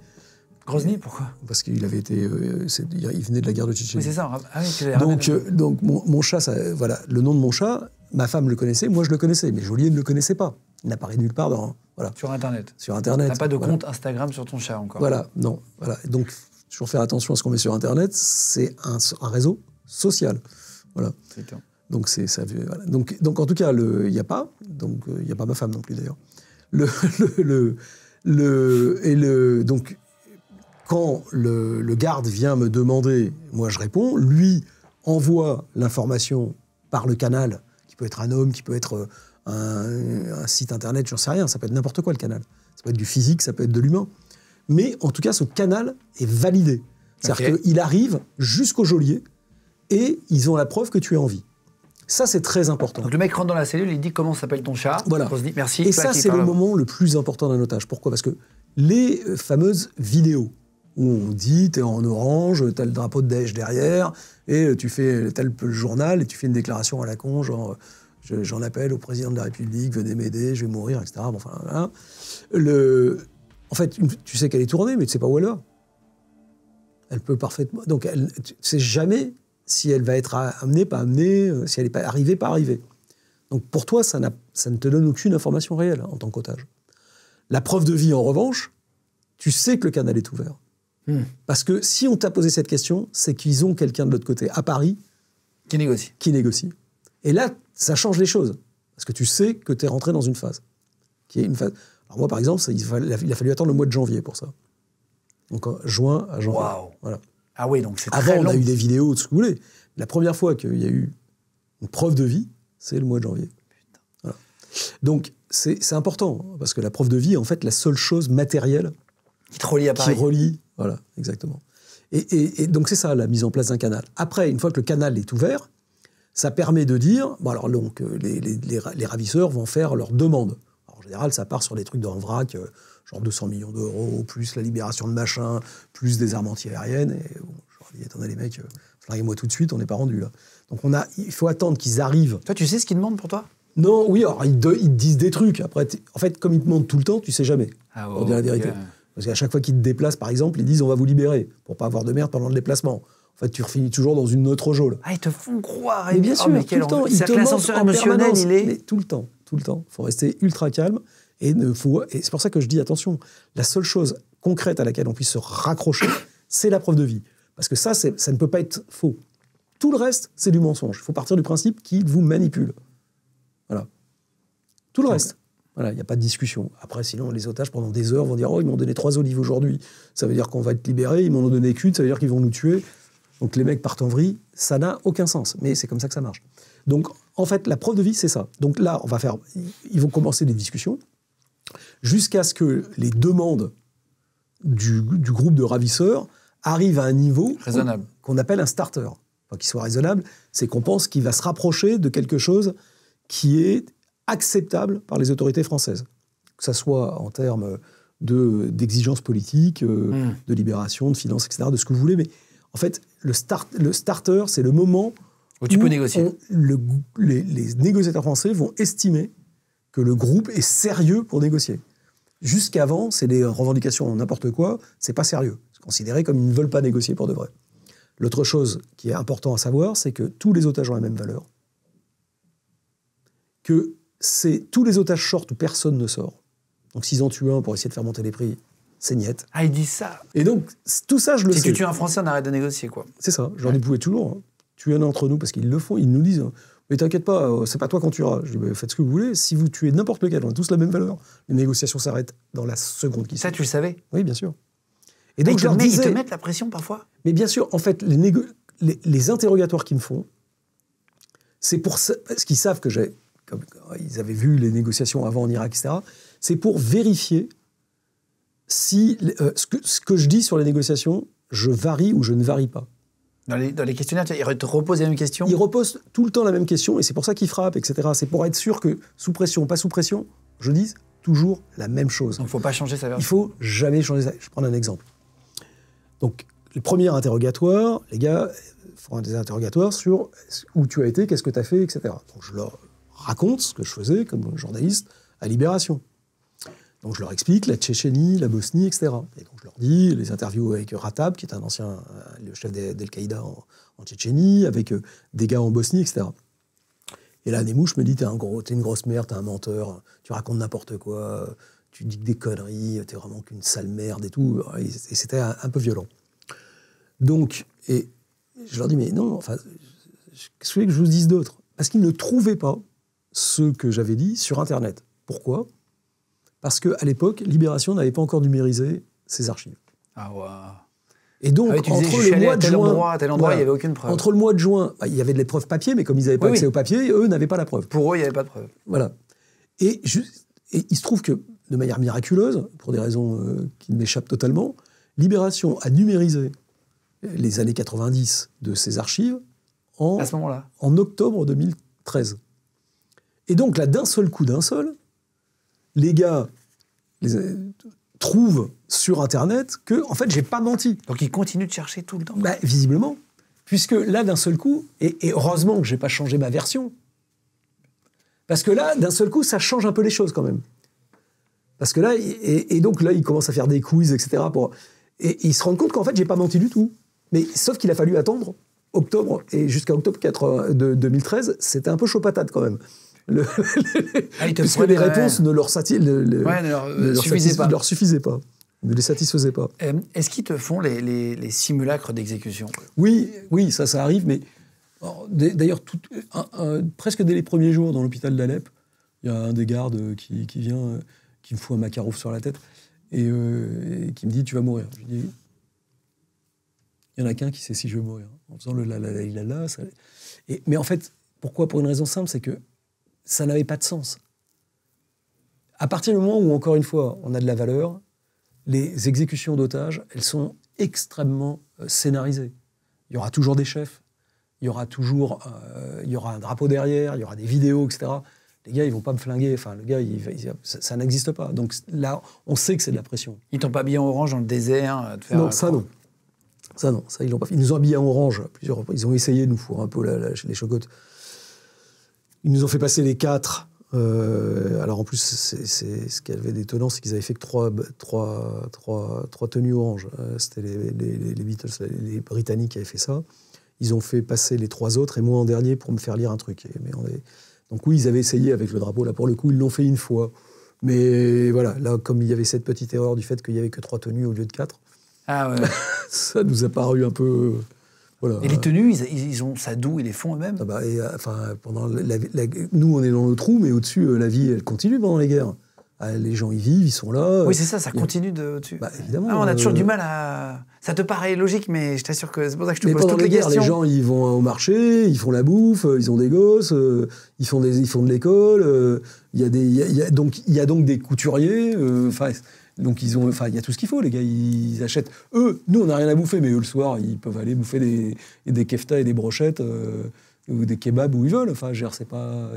Grozny, pourquoi ? Parce qu'il avait été... il venait de la guerre de Tchétchénie. Oui, c'est ça. Ah oui, donc mon chat, voilà, le nom de mon chat, ma femme le connaissait, moi je le connaissais, mais Joliet ne le connaissait pas. Il n'apparaît nulle part dans... Voilà. Sur Internet. Sur Internet. T'as pas de compte Instagram sur ton chat encore. Voilà, non. Voilà. Donc, toujours faire attention à ce qu'on met sur Internet, c'est un réseau social. Voilà. Donc, voilà. Donc, en tout cas, il n'y a pas. Donc, il n'y a pas ma femme non plus, d'ailleurs. Donc, quand le garde vient me demander, moi je réponds, lui envoie l'information par le canal, qui peut être un homme, qui peut être un site internet, j'en sais rien, ça peut être n'importe quoi le canal. Ça peut être du physique, ça peut être de l'humain. Mais en tout cas, ce canal est validé. C'est-à-dire qu'il arrive jusqu'au geôlier et ils ont la preuve que tu es en vie. Ça, c'est très important. Donc le mec rentre dans la cellule, il dit comment s'appelle ton chat. Voilà. On se dit merci. Et ça, c'est le moment le plus important d'un otage. Pourquoi ? Parce que les fameuses vidéos où on dit t'es en orange, t'as le drapeau de Daesh derrière, et tu fais tel journal et tu fais une déclaration à la con, genre j'en appelle au président de la République, venez m'aider, je vais mourir, etc. Bon, enfin, voilà. En fait, tu sais qu'elle est tournée, mais tu sais pas où elle va. Elle peut parfaitement. Donc, tu sais jamais si elle va être amenée, pas amenée, si elle n'est pas arrivée, pas arrivée. Donc, pour toi, ça ne te donne aucune information réelle en tant qu'otage. La preuve de vie, en revanche, tu sais que le canal est ouvert. Parce que si on t'a posé cette question, c'est qu'ils ont quelqu'un de l'autre côté, à Paris, qui négocie. Et là, ça change les choses. Parce que tu sais que tu es rentré dans une phase. Qui est une phase. Alors moi, par exemple, il a fallu attendre le mois de janvier pour ça. Donc, juin à janvier. Waouh. Voilà. Ah oui, donc c'est Avant, très long. on a eu des vidéos, tout ce que vous voulez. La première fois qu'il y a eu une preuve de vie, c'est le mois de janvier. Voilà. Donc, c'est important, parce que la preuve de vie est en fait la seule chose matérielle qui te relie à Paris. Qui relie, voilà, exactement. Et donc, c'est ça, la mise en place d'un canal. Après, une fois que le canal est ouvert, ça permet de dire... Bon, alors, donc, les ravisseurs vont faire leur demande. Alors, en général, ça part sur des trucs en vrac, genre 200 millions d'euros, plus la libération de machin, plus des armes anti-aériennes. Et bon, je leur dis, attendez les mecs, flinguez-moi tout de suite, on n'est pas rendu là. Donc il faut attendre qu'ils arrivent. Toi, tu sais ce qu'ils demandent pour toi ? Non, oui, alors ils te disent des trucs. Après, en fait, comme ils te demandent tout le temps, tu sais jamais. Ah, pour dire la vérité. Parce qu'à chaque fois qu'ils te déplacent, par exemple, ils disent on va vous libérer, pour pas avoir de merde pendant le déplacement. En fait, tu finis toujours dans une autre geôle. Ah, ils te font croire. Mais bien sûr, tout le temps. Ils te l'ascenseur émotionnel, il est... Mais tout le temps. Il faut rester ultra calme. Et c'est pour ça que je dis, attention, la seule chose concrète à laquelle on puisse se raccrocher, c'est la preuve de vie. Parce que ça ne peut pas être faux. Tout le reste, c'est du mensonge. Il faut partir du principe qu'ils vous manipulent. Voilà. Tout le reste. Voilà, il n'y a pas de discussion. Après, sinon, les otages, pendant des heures, vont dire « Oh, ils m'ont donné 3 olives aujourd'hui. Ça veut dire qu'on va être libérés. Ils m'en ont donné qu'une. Ça veut dire qu'ils vont nous tuer. » Donc, les mecs partent en vrille. Ça n'a aucun sens. Mais c'est comme ça que ça marche. Donc, en fait, la preuve de vie, c'est ça. Donc là, ils vont commencer des discussions jusqu'à ce que les demandes du groupe de ravisseurs arrivent à un niveau raisonnable, qu'on appelle un starter. Enfin, qu'il soit raisonnable, c'est qu'on pense qu'il va se rapprocher de quelque chose qui est acceptable par les autorités françaises. Que ça soit en termes d'exigences politiques, de libération, de finances, etc., de ce que vous voulez. Mais en fait, le starter, c'est le moment où tu peux négocier. Les négociateurs français vont estimer que le groupe est sérieux pour négocier. Jusqu'avant, c'est des revendications n'importe quoi, c'est pas sérieux. C'est considéré comme ils ne veulent pas négocier pour de vrai. L'autre chose qui est important à savoir, c'est que tous les otages ont la même valeur. Que tous les otages sortent où personne ne sort. Donc s'ils en tuent un pour essayer de faire monter les prix, c'est niette. Ah, ils disent ça. Et donc, tout ça, je le sais. Si tu tues un Français, on arrête de négocier, quoi. C'est ça. J'en ai pouvais toujours. Hein. tuer un d'entre nous, parce qu'ils le font, ils nous disent « Mais t'inquiète pas, c'est pas toi qu'on tuera. » Je dis « Faites ce que vous voulez. Si vous tuez n'importe lequel, on a tous la même valeur. Les négociations s'arrêtent dans la seconde qui suit. » Ça, tu le savais? Oui, bien sûr. Et donc, ils te mettent la pression parfois? Mais bien sûr, en fait, les interrogatoires qu'ils me font, c'est pour ça, parce qu'ils savent que ils avaient vu les négociations avant en Irak, etc. C'est pour vérifier si ce que je dis sur les négociations, je varie ou je ne varie pas. Dans les questionnaires, ils te reposent la même question? Ils reposent tout le temps la même question, et c'est pour ça qu'ils frappent, etc. C'est pour être sûr que, sous pression ou pas sous pression, je dise toujours la même chose. Donc il ne faut pas changer sa version. Il ne faut jamais changer ça. Je vais prendre un exemple. Donc, le premier interrogatoire, les gars font des interrogatoires sur où tu as été, qu'est-ce que tu as fait, etc. Donc, je leur raconte ce que je faisais comme journaliste à Libération. Donc, je leur explique la Tchétchénie, la Bosnie, etc. Et donc, je leur dis les interviews avec Ratab, qui est un ancien le chef d'Al-Qaïda en Tchétchénie, avec des gars en Bosnie, etc. Et là, Nemouche me dit, t'es une grosse merde, t'es un menteur, tu racontes n'importe quoi, tu dis que des conneries, t'es vraiment qu'une sale merde et tout. Et c'était un peu violent. Donc, et je leur dis, mais non, enfin, qu'est-ce que je vous dise d'autre? Parce qu'ils ne trouvaient pas ce que j'avais dit sur Internet. Pourquoi? Parce qu'à l'époque, Libération n'avait pas encore numérisé ses archives. Ah ouais. Et donc, entre le mois de juin... À tel endroit, il n'y avait aucune preuve. Entre le mois de juin, il y avait de l'épreuve papier, mais comme ils n'avaient pas accès au papier, eux n'avaient pas la preuve. Pour eux, il n'y avait pas de preuve. Voilà. Et il se trouve que, de manière miraculeuse, pour des raisons qui m'échappent totalement, Libération a numérisé les années 90 de ses archives à ce moment-là, en octobre 2013. Et donc là, d'un seul, les gars trouvent sur Internet que, en fait, j'ai pas menti. Donc ils continuent de chercher tout le temps. Bah, visiblement. Puisque là, d'un seul coup, et heureusement que j'ai pas changé ma version, parce que là, d'un seul coup, ça change un peu les choses quand même. Parce que là, et donc là, ils commencent à faire des quiz, etc. Et ils se rendent compte qu'en fait, j'ai pas menti du tout. Mais sauf qu'il a fallu attendre octobre, et jusqu'à octobre 2013, c'était un peu chaud patate quand même. Parce que les réponses ne leur suffisaient pas, ne les satisfaisaient pas. Est-ce qu'ils te font les simulacres d'exécution? Oui, ça arrive, mais d'ailleurs, presque dès les premiers jours dans l'hôpital d'Alep, il y a un des gardes qui vient, qui me fout un macarouf sur la tête, et qui me dit « Tu vas mourir ». Je lui dis « Il y en a qu'un qui sait si je vais mourir ». En faisant le la. Mais en fait, pourquoi? Pour une raison simple, c'est que ça n'avait pas de sens. À partir du moment où, encore une fois, on a de la valeur, les exécutions d'otages, elles sont extrêmement scénarisées. Il y aura toujours des chefs, il y aura un drapeau derrière, il y aura des vidéos, etc. Les gars, ils vont pas me flinguer. Enfin, le gars, ça n'existe pas. Donc là, on sait que c'est de la pression. Ils t'ont pas habillé en orange dans le désert? Non, ça non. Ça non, ça ils l'ont pas fait. Ils nous ont habillés en orange plusieurs fois. Ils ont essayé de nous fourrer un peu les chocottes. Ils nous ont fait passer les 4. Alors en plus, c'est ce qui avait d'étonnant, c'est qu'ils avaient fait que 3 tenues oranges. C'était les Beatles, les Britanniques qui avaient fait ça. Ils ont fait passer les 3 autres et moi en dernier pour me faire lire un truc. Donc oui, ils avaient essayé avec le drapeau. Là, pour le coup, ils l'ont fait une fois. Mais voilà, là, comme il y avait cette petite erreur du fait qu'il n'y avait que 3 tenues au lieu de 4, ah ouais. ça nous a paru un peu... Voilà. Et les tenues, ils ont ça d'où? Ils les font eux-mêmes? Pendant nous, on est dans le trou, mais au-dessus, la vie, elle continue pendant les guerres. Les gens y vivent, ils sont là. Oui, c'est ça continue de... évidemment. On a toujours du mal à... Ça te paraît logique, mais je t'assure que c'est pour ça que je te pose toutes les guerres, questions. Les gens, ils vont au marché, ils font la bouffe, ils ont des gosses, ils font de l'école. Il y a donc des couturiers. Donc il y a tout ce qu'il faut, les gars, ils achètent. Nous, on n'a rien à bouffer, mais eux, le soir, ils peuvent aller bouffer des keftas et des brochettes, ou des kebabs où ils veulent. Enfin, c'est pas...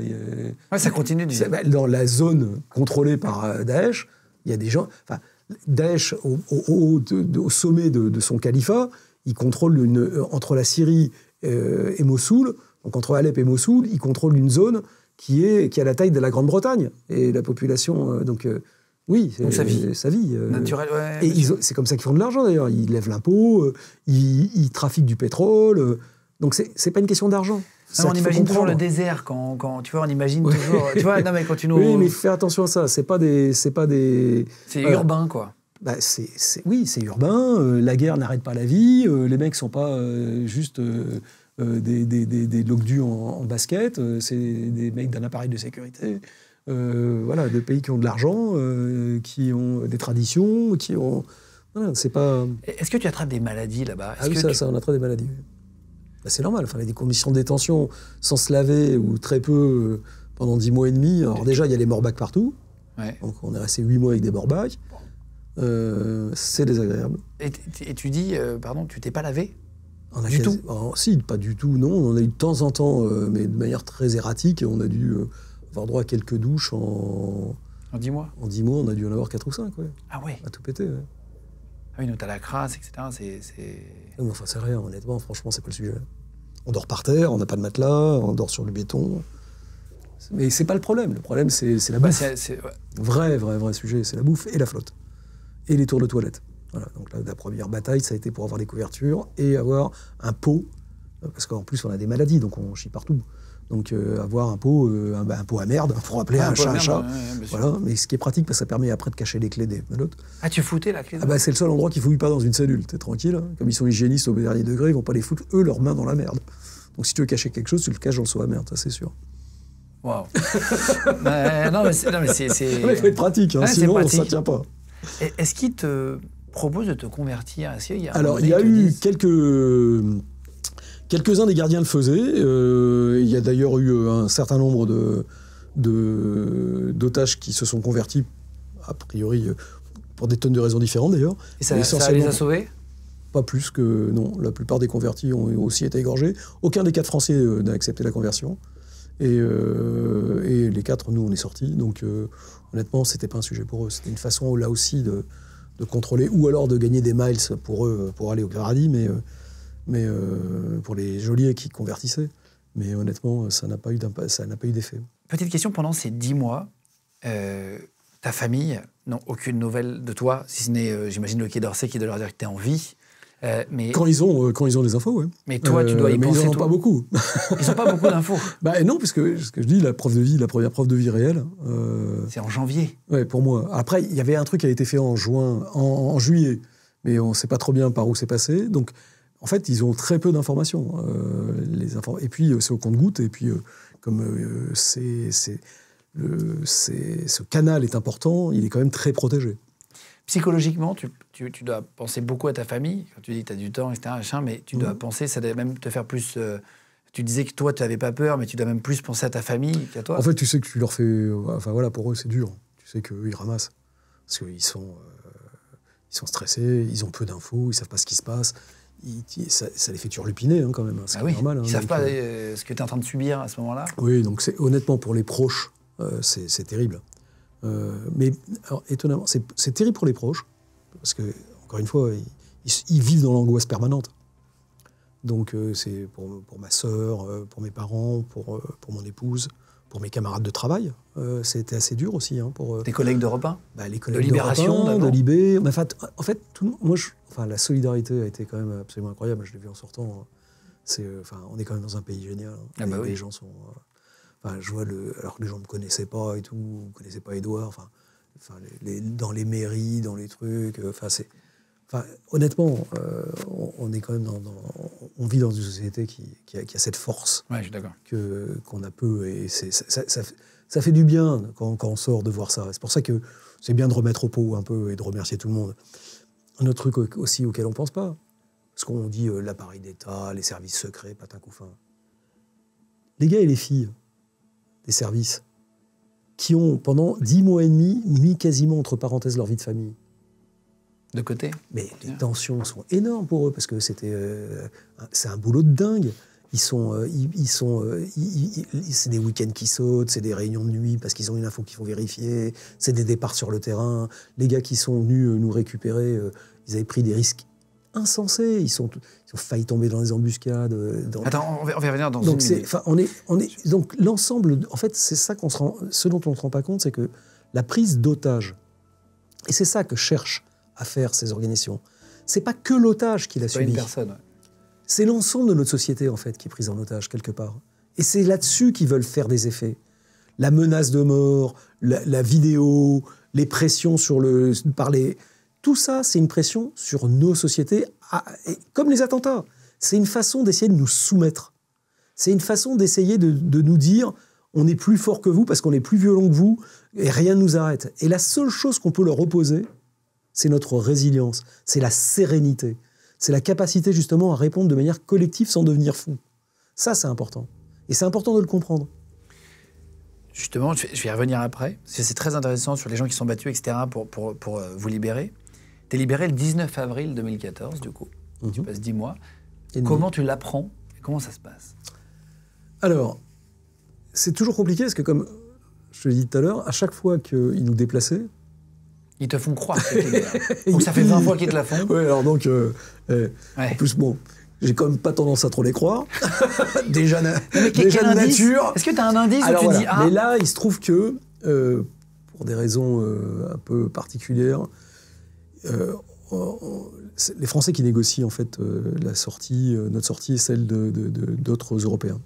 Ouais, ça continue. Dans la zone contrôlée par Daesh, il y a des gens... Daesh, au sommet de son califat, il contrôle entre la Syrie et Mossoul, donc entre Alep et Mossoul, il contrôle une zone qui a la taille de la Grande-Bretagne. Et la population... Oui, donc sa vie. Naturelle, ouais. Et c'est comme ça qu'ils font de l'argent, d'ailleurs. Ils lèvent l'impôt, ils trafiquent du pétrole. Donc, c'est pas une question d'argent. On imagine toujours le désert quand tu vois, on imagine toujours... Tu vois, non, mais quand tu nous... Oui, mais fais attention à ça. C'est pas des... C'est urbain, quoi. Oui, c'est urbain. La guerre n'arrête pas la vie. Les mecs sont pas juste des loques-dus en basket, c'est des mecs d'un appareil de sécurité. Voilà, des pays qui ont de l'argent, qui ont des traditions, qui ont... Voilà, c'est pas... Est-ce que tu attrapes des maladies là-bas? Ah oui, ça, on attrape des maladies. Bah, c'est normal, enfin, il y a des conditions de détention sans se laver ou très peu pendant 10 mois et demi. Alors déjà, il y a les morbacs partout. Ouais. Donc on est resté 8 mois avec des morbacs. C'est désagréable. Et tu dis, pardon, tu t'es pas lavé? Du tout? Si, pas du tout, non. On a eu de temps en temps, mais de manière très erratique. On a dû avoir droit à quelques douches en 10 mois? En 10 mois, on a dû en avoir 4 ou 5, ouais. Ah ouais? À tout péter, ouais. Ah oui, donc t'as la crasse, etc. Enfin, c'est rien, honnêtement, franchement, c'est pas le sujet. On dort par terre, on n'a pas de matelas, on dort sur le béton. Mais c'est pas le problème. Le problème, c'est la bouffe. Ouais. Vrai sujet, c'est la bouffe et la flotte. Et les tours de toilette. Voilà, donc là, la première bataille, ça a été pour avoir des couvertures et avoir un pot. Parce qu'en plus, on a des maladies, donc on chie partout. Donc avoir un pot à merde, pour appeler un chat un chat. Ouais, voilà. Mais ce qui est pratique, parce que ça permet après de cacher les clés des menottes. Ah, tu foutais la clé? C'est le seul endroit qu'ils fouillent pas dans une cellule. T'es tranquille. Hein. Comme ils sont hygiénistes au dernier degré, ils vont pas les foutre, eux, leurs mains dans la merde. Donc si tu veux cacher quelque chose, tu le caches dans le seau à merde, ça c'est sûr. Waouh. Non, mais c'est... Il faut être pratique, hein, sinon pratique. Ça tient pas. Est-ce qu'ils te proposent de te convertir? Alors, il y a eu quelques-uns des gardiens le faisaient. Il y a d'ailleurs eu un certain nombre d'otages qui se sont convertis, a priori, pour des tonnes de raisons différentes d'ailleurs. Et ça les a sauvés? Pas plus que... Non, la plupart des convertis ont aussi été égorgés. Aucun des 4 Français n'a accepté la conversion. Et les 4, nous, on est sortis. Donc, honnêtement, c'était pas un sujet pour eux. C'était une façon, là aussi, de contrôler, ou alors de gagner des miles pour eux, pour aller au paradis, mais pour les geôliers qui convertissaient. Mais honnêtement, ça n'a pas eu d'effet. Petite question, pendant ces 10 mois, ta famille n'a aucune nouvelle de toi, si ce n'est, j'imagine, le Quai d'Orsay qui doit leur dire que tu es en vie. Mais... Quand ils ont des infos, oui. Mais toi, tu dois y penser. Mais ils n'en ont pas beaucoup. Ils n'ont pas beaucoup d'infos. Non, parce que ce que je dis, la première preuve de vie réelle... c'est en janvier. Oui, pour moi. Après, il y avait un truc qui a été fait en juillet, mais on ne sait pas trop bien par où c'est passé. Donc, en fait, ils ont très peu d'informations. Et puis, c'est au compte-gouttes. Et puis, comme ce canal est important, il est quand même très protégé. Psychologiquement, tu dois penser beaucoup à ta famille. Quand tu dis que tu as du temps, etc., mais tu dois penser, ça doit même te faire plus... tu disais que toi, tu n'avais pas peur, mais tu dois même plus penser à ta famille qu'à toi. En fait, tu sais que tu leur fais... Enfin, voilà, pour eux, c'est dur. Tu sais qu'eux, ils ramassent. Parce qu'ils sont stressés, ils ont peu d'infos, ils ne savent pas ce qui se passe. Ça les fait turlupiner, quand même. C'est normal. Ils ne savent pas ce que tu es en train de subir à ce moment-là. Oui, donc honnêtement, pour les proches, c'est terrible. Mais alors, étonnamment, c'est terrible pour les proches, parce que, encore une fois, ils vivent dans l'angoisse permanente. Donc c'est pour ma sœur, pour mes parents, pour mon épouse, pour mes camarades de travail. C'était assez dur aussi. Pour tes collègues d'Europe 1 les collègues de Libération, de Libé. En fait, la solidarité a été quand même absolument incroyable. Je l'ai vu en sortant. On est quand même dans un pays génial. Les gens sont... je vois alors que les gens ne me connaissaient pas et tout, ne connaissaient pas Édouard, dans les mairies, dans les trucs, honnêtement, on est quand même on vit dans une société qui a cette force. Ouais, je suis d'accord. Qu'on a peu, et ça fait du bien quand on sort de voir ça. C'est pour ça que c'est bien de remettre au pot un peu et de remercier tout le monde. Un autre truc aussi auquel on ne pense pas, parce qu'on dit l'appareil d'État, les services secrets, patin couffin. Les gars et les filles des services, qui ont, pendant 10 mois et demi, mis quasiment entre parenthèses leur vie de famille. De côté. Mais les tensions sont énormes pour eux, parce que c'est un boulot de dingue. C'est des week-ends qui sautent, c'est des réunions de nuit, parce qu'ils ont une info qu'il faut vérifier, c'est des départs sur le terrain. Les gars qui sont venus nous récupérer, ils avaient pris des risques insensés, ils ont failli tomber dans des embuscades. Attends, on va revenir dans donc une minute. Donc l'ensemble, en fait, c'est ça ce dont on ne se rend pas compte, c'est que la prise d'otage, et c'est ça que cherchent à faire ces organisations, c'est pas que l'otage qui l'a subi. Une personne. Ouais. C'est l'ensemble de notre société, en fait, qui est prise en otage, quelque part. Et c'est là-dessus qu'ils veulent faire des effets. La menace de mort, la vidéo, les pressions tout ça, c'est une pression sur nos sociétés, comme les attentats. C'est une façon d'essayer de nous soumettre. C'est une façon d'essayer de nous dire on est plus fort que vous parce qu'on est plus violent que vous et rien ne nous arrête. Et la seule chose qu'on peut leur opposer, c'est notre résilience, c'est la sérénité, c'est la capacité justement à répondre de manière collective sans devenir fou. Ça, c'est important. Et c'est important de le comprendre. Justement, je vais y revenir après, parce que c'est très intéressant sur les gens qui sont battus, etc., pour vous libérer. Tu es libéré le 19 avril 2014, du coup. Tu passes 10 mois. Comment tu l'apprends et comment ça se passe? Alors, c'est toujours compliqué, parce que comme je te l'ai dit tout à l'heure, à chaque fois qu'ils nous déplaçaient... Ils te font croire que t'es là. Donc ça fait 20 fois qu'ils te la font. Oui, alors donc... En plus, bon... J'ai quand même pas tendance à trop les croire. déjà de nature. Est-ce que tu as un indice où tu dis ah. Mais là, il se trouve que, pour des raisons un peu particulières, les Français qui négocient en fait la sortie, notre sortie est celle d'autres Européens.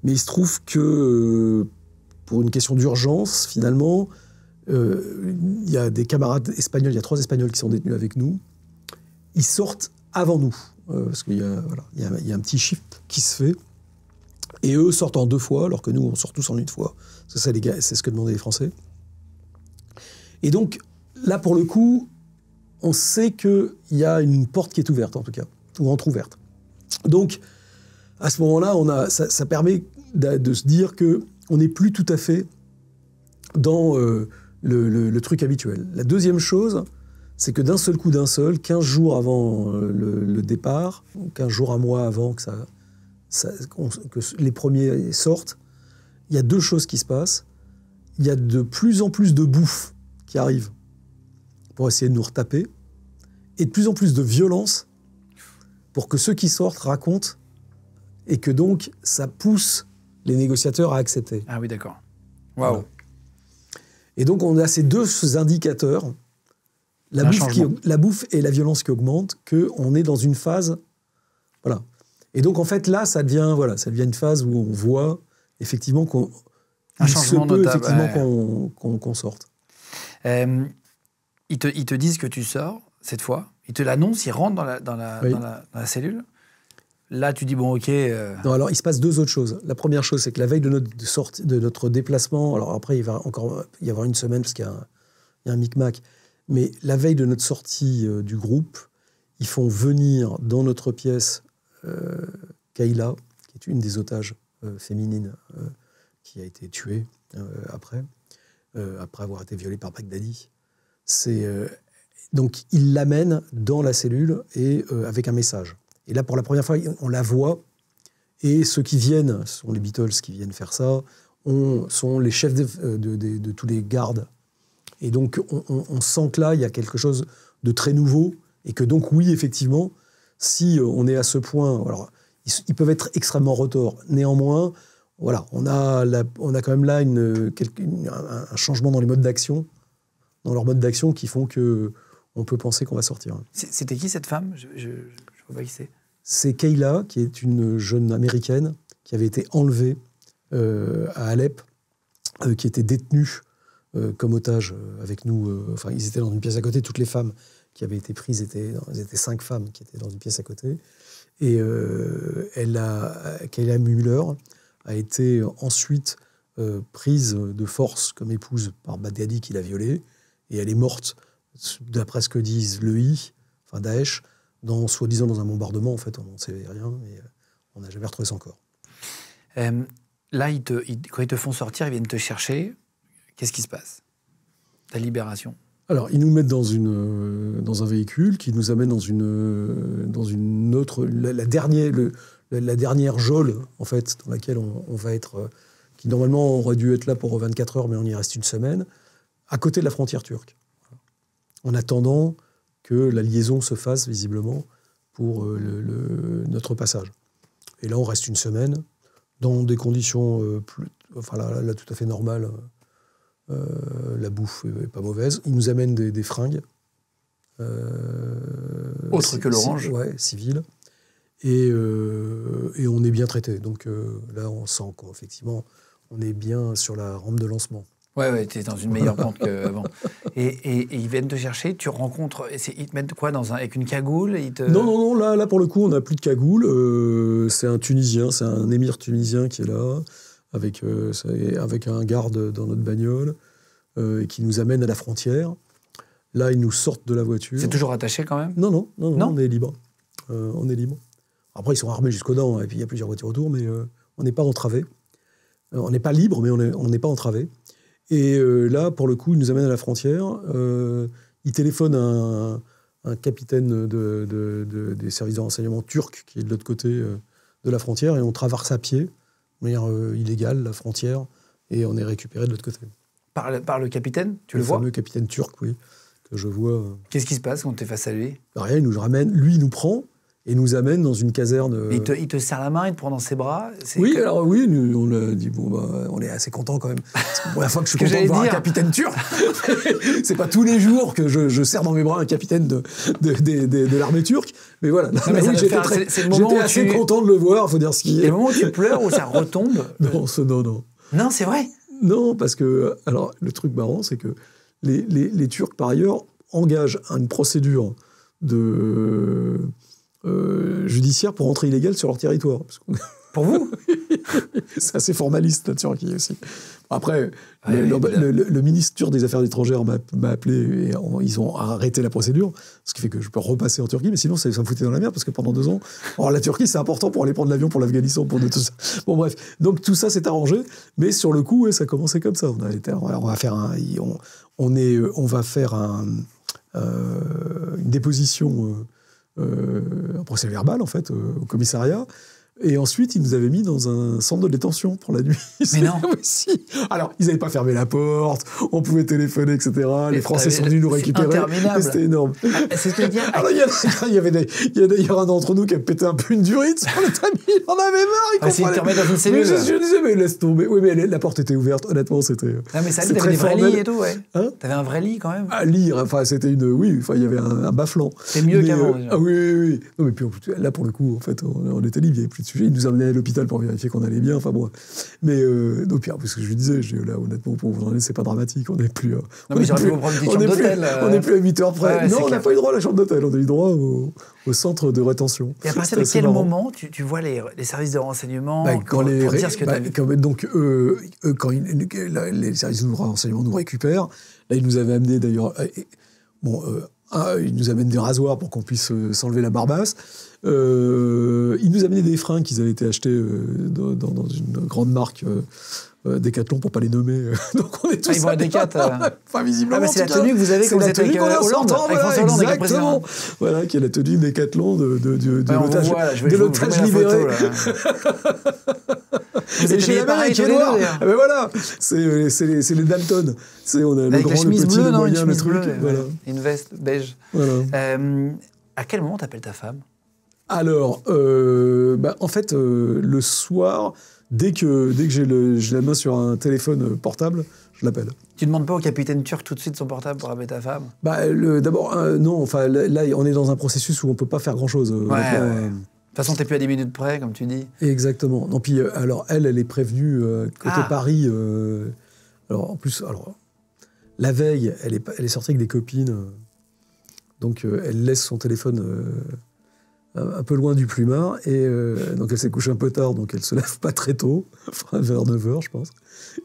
Mais il se trouve que, pour une question d'urgence, finalement, il y a des camarades espagnols, il y a 3 Espagnols qui sont détenus avec nous. Ils sortent avant nous. Parce qu'il y a un petit shift qui se fait. Et eux sortent en 2 fois, alors que nous, on sort tous en 1 fois. C'est ça, les gars, c'est ce que demandaient les Français. Et donc, là, pour le coup, on sait qu'il y a une porte qui est ouverte, en tout cas, ou entrouverte. Donc, à ce moment-là, ça permet de se dire qu'on n'est plus tout à fait dans le truc habituel. La deuxième chose... c'est que d'un seul coup, 15 jours avant le départ, 15 jours, 1 mois avant que les premiers sortent, il y a 2 choses qui se passent. Il y a de plus en plus de bouffe qui arrive pour essayer de nous retaper, et de plus en plus de violence pour que ceux qui sortent racontent, et que donc ça pousse les négociateurs à accepter. Ah oui, d'accord. Waouh. Voilà. Et donc on a ces 2 indicateurs... La bouffe et la violence qui augmentent, qu'on est dans une phase... Voilà. Et donc, en fait, là, ça devient une phase où on voit, effectivement, qu'on sorte. Ils te disent que tu sors, cette fois. Ils te l'annoncent, ils rentrent dans la cellule. Là, tu dis, bon, OK... Non, alors, il se passe 2 autres choses. La première chose, c'est que la veille de notre déplacement... Alors, après, il va encore y avoir 1 semaine, parce qu'il y a un micmac... Mais la veille de notre sortie du groupe, ils font venir dans notre pièce Kayla, qui est une des otages féminines qui a été tuée après avoir été violée par Baghdadi. Donc, ils l'amènent dans la cellule et avec un message. Et là, pour la première fois, on la voit. Et ceux qui viennent, ce sont les Beatles qui viennent faire ça, sont les chefs de tous les gardes. Et donc, on sent que là, il y a quelque chose de très nouveau. Et que donc, oui, effectivement, si on est à ce point... Alors, ils peuvent être extrêmement retors. Néanmoins, voilà, on a quand même là un changement dans les modes d'action, dans leurs modes d'action qui font qu'on peut penser qu'on va sortir. C'était qui, cette femme? Je ne vois pas qui c'est. C'est Kayla, qui est une jeune américaine qui avait été enlevée à Alep, qui était détenue comme otage avec nous. Enfin, ils étaient dans une pièce à côté. Toutes les femmes qui avaient été prises étaient 5 femmes qui étaient dans une pièce à côté. Et Kayla Mueller a été ensuite prise de force comme épouse par Baghdadi qui l'a violée. Et elle est morte, d'après ce que disent l'EI, enfin Daesh, soi-disant dans un bombardement. En fait, on n'en sait rien, mais on n'a jamais retrouvé son corps. Là, quand ils te font sortir, ils viennent te chercher. Qu'est-ce qui se passe? Ta libération? Alors, ils nous mettent dans un véhicule qui nous amène dans une autre... La dernière geôle, en fait, dans laquelle on va être... qui, normalement, aurait dû être là pour 24 heures, mais on y reste 1 semaine, à côté de la frontière turque. En attendant que la liaison se fasse, visiblement, pour notre passage. Et là, on reste 1 semaine, dans des conditions là, tout à fait normales. La bouffe n'est pas mauvaise. Ils nous amènent des fringues. Autre que l'orange. Ouais, civiles. Et on est bien traité. Donc là, on sent qu'effectivement, on est bien sur la rampe de lancement. Ouais, t'es dans une meilleure pente qu'avant. Et ils viennent te chercher, tu rencontres... Ils te mettent quoi avec une cagoule Non, là, pour le coup, on n'a plus de cagoule. C'est un Tunisien, c'est un émir tunisien qui est là, avec un garde dans notre bagnole, et qui nous amène à la frontière. Là, ils nous sortent de la voiture. C'est toujours attaché quand même? Non, on est libre. On est libre. Après, ils sont armés jusqu'aux dents, et puis il y a plusieurs voitures autour, mais on n'est pas entravé. On n'est pas libre, mais on n'est pas entravé. Et là, pour le coup, ils nous amènent à la frontière. Ils téléphonent à un capitaine des services de renseignement turcs qui est de l'autre côté de la frontière, et on traverse à pied, de manière illégale, la frontière, et on est récupéré de l'autre côté. Par le capitaine, tu le vois? Le fameux capitaine turc, oui, que je vois. Qu'est-ce qui se passe quand tu es face à lui? Rien, il nous ramène, lui, il nous prend et nous amène dans une caserne. Il te serre la main, il te prend dans ses bras? Oui, alors oui, on a dit, on est assez content quand même. C'est la première fois que je suis content de voir un capitaine turc. C'est pas tous les jours que je serre dans mes bras un capitaine de l'armée turque. Mais voilà, j'étais assez content de le voir, il faut dire ce qu'il est. Et le moment où tu pleures, où ça retombe? Non. Non, c'est vrai? Non, parce que, alors, le truc marrant, c'est que les Turcs, par ailleurs, engagent une procédure judiciaire pour entrer illégale sur leur territoire. Pour vous? C'est assez formaliste, la Turquie aussi. Après, le ministre turc des Affaires étrangères m'a appelé et ils ont arrêté la procédure, ce qui fait que je peux repasser en Turquie, mais sinon ça me foutait dans la merde parce que pendant 2 ans, alors la Turquie c'est important pour aller prendre l'avion pour l'Afghanistan, pour tout ça. Bon bref, donc tout ça s'est arrangé, mais sur le coup, ça a commencé comme ça. On va faire une déposition, un procès verbal en fait, au commissariat. Et ensuite, ils nous avaient mis dans un centre de détention pour la nuit. Mais non. Oui, si. Alors, ils n'avaient pas fermé la porte, on pouvait téléphoner, etc. Les Français sont venus nous récupérer. C'était énorme. C'est ce que je veux dire. Alors, il y a d'ailleurs un d'entre nous qui a pété un peu une durite sur le tamis. Il en avait marre. Il te remet dans une cellule. Je disais, mais laisse tomber. Oui, mais la porte était ouverte. Honnêtement, c'était. Non, mais ça, t'avais des vrais lits et tout, ouais. Hein? T'avais un vrai lit quand même. À lire, enfin, c'était une. Oui, enfin, il y avait un bas-flanc. C'est mieux qu'avant. Ah oui. Non, mais puis là, pour le coup, en fait, on était libre. Il n'y avait plus de sujet. Ils nous amenaient à l'hôpital pour vérifier qu'on allait bien. Enfin bon. Mais donc, parce que je lui disais, là, honnêtement, pour vous en aller, c'est pas dramatique. On n'est plus. Non, mais j'aurais pu vous prendre une petite chambre d'hôtel. On n'est plus à 8 heures près. Ouais, non, on n'a pas eu droit à la chambre d'hôtel. On a eu droit au centre de rétention. Et à partir de quel moment tu vois les services de renseignement pour dire ce que donc, quand les services de renseignement nous récupèrent, là, ils nous avaient amené d'ailleurs. Ils nous amènent des rasoirs pour qu'on puisse s'enlever la barbasse. Ils nous amenaient des fringues qu'ils avaient été achetés dans une grande marque Decathlon, pour pas les nommer. Donc on est tous. Ils vont à Decathlon. Enfin, visiblement. C'est la tenue que vous avez quand vous êtes avec Hollande. Exactement. Voilà, qui est la tenue Decathlon de l'otage libéré. Vous êtes chez pareil tous les deux, d'ailleurs. Ben voilà, c'est les Dalton. On a le grand, le petit, le moyen, le truc. Voilà. Une veste beige. Voilà. À quel moment t'appelles ta femme? Alors, en fait, le soir, dès que j'ai la main sur un téléphone portable, je l'appelle. Tu demandes pas au capitaine turc tout de suite son portable pour appeler ta femme? D'abord, non. Enfin, là, on est dans un processus où on peut pas faire grand-chose. De toute façon, t'es plus à 10 minutes près, comme tu dis. Exactement. Non, puis, alors, elle est prévenue côté Paris. Alors, en plus, la veille, elle est sortie avec des copines. Donc, elle laisse son téléphone un peu loin du plumard. Et donc, elle s'est couchée un peu tard, donc elle se lève pas très tôt, vers 9h, je pense.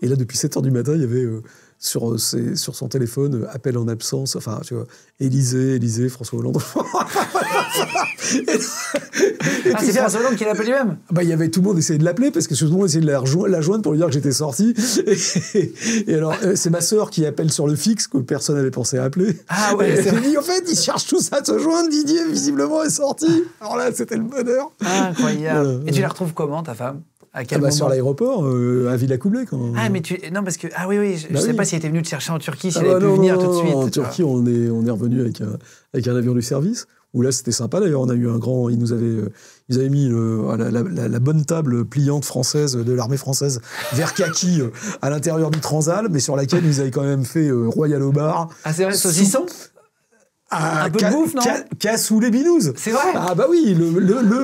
Et là, depuis 7h du matin, il y avait sur son téléphone appel en absence, enfin, tu vois, Élysée, François Hollande. C'est François Hollande qui l'appelle lui-même? Il y avait tout le monde essayait de l'appeler parce que tout le monde essayait de la joindre pour lui dire que j'étais sorti. Et alors, c'est ma sœur qui appelle sur le fixe que personne n'avait pensé à appeler. Ah ouais, elle dit, en fait, ils cherchent tous à te joindre. Didier, visiblement, est sorti. Alors là, c'était le bonheur. Incroyable. Voilà. Et tu la retrouves comment, ta femme? À quel moment? Sur l'aéroport, à Villacoublay. Non, parce que... Ah oui, je sais pas si elle était venue te chercher en Turquie, si elle avait pu venir tout de suite. En Turquie, on est revenu avec un avion du service, où là, c'était sympa. D'ailleurs, on a eu un grand... Ils avaient mis la bonne table pliante française de l'armée française vert kaki à l'intérieur du Transal, mais sur laquelle ils avaient quand même fait Royal au bar. Ah, c'est vrai, saucisson? Un peu de bouffe, non? Cassou les binous. C'est vrai? Ah bah oui, le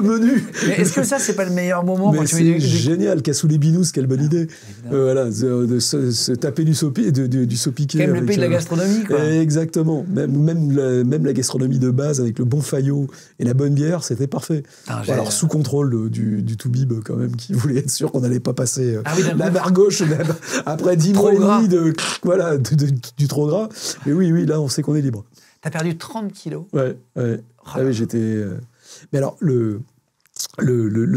menu. Mais est-ce que ça, c'est pas le meilleur moment quand tu mets c'est génial, cassou les binous, quelle bonne idée. Voilà, de se taper du saupiquet. Quand même le pays de la gastronomie, quoi. Exactement. Même la gastronomie de base, avec le bon faillot et la bonne bière, c'était parfait. Alors, sous contrôle du Toubib, quand même, qui voulait être sûr qu'on n'allait pas passer la barre gauche après 10 mois et demi du trop gras. Mais oui, là, on sait qu'on est libre. T'as perdu 30 kilos. Ouais. Oui, j'étais... Mais alors, le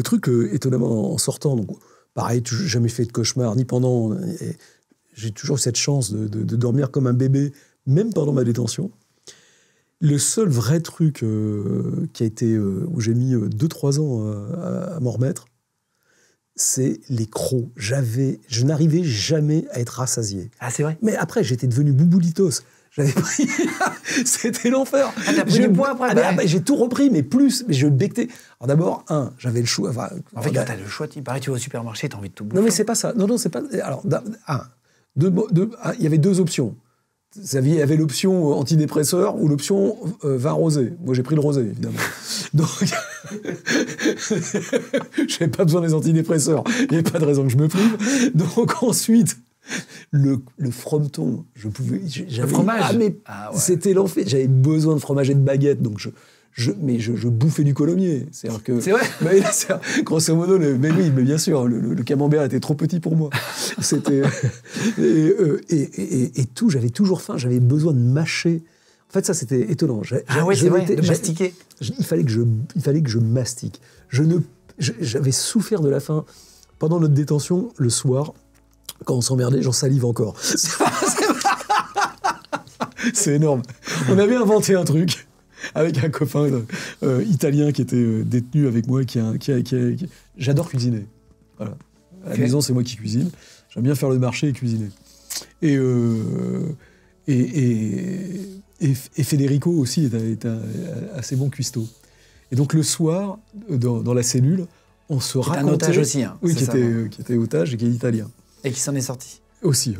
truc, étonnamment, en sortant, donc, pareil, jamais fait de cauchemar, ni pendant... J'ai toujours eu cette chance de dormir comme un bébé, même pendant ma détention. Le seul vrai truc qui a été... où j'ai mis 2-3 ans à m'en remettre, c'est les crocs. Je n'arrivais jamais à être rassasié. Ah, c'est vrai? Mais après, j'étais devenu bouboulitos. J'avais pris... C'était l'enfer. Ah, t'as pris du poids après? J'ai tout repris, mais plus. Mais je bectais. Alors d'abord, j'avais le choix. Enfin, en fait, quand t'as le choix, il paraît que tu vas au supermarché, t'as envie de tout bouffer. Non, mais c'est pas ça. Non, c'est pas... Alors, il y avait 2 options. Il y avait l'option antidépresseur ou l'option vin rosé. Moi, j'ai pris le rosé, évidemment. Donc, j'avais pas besoin des antidépresseurs. Il n'y avait pas de raison que je me prive. Donc, ensuite... Le frometon, je pouvais... Le fromage? C'était l'enfer. J'avais besoin de fromage et de baguette, donc je bouffais du colomier. C'est vrai? Grosso modo, mais bien sûr, le camembert était trop petit pour moi. C'était... et tout, j'avais toujours faim, j'avais besoin de mâcher. En fait, ça, c'était étonnant. C'est vrai, de mastiquer. Il fallait que je mastique. J'avais souffert de la faim pendant notre détention, le soir. Quand on s'emmerdait, j'en salive encore. C'est énorme. On avait inventé un truc avec un copain italien qui était détenu avec moi. J'adore cuisiner. Voilà. À la maison, c'est moi qui cuisine. J'aime bien faire le marché et cuisiner. Et Federico aussi est un assez bon cuistot. Et donc le soir, dans la cellule, on se racontait... un otage aussi. Hein, oui, qui était otage et qui est italien. Et qui s'en est sorti. Aussi.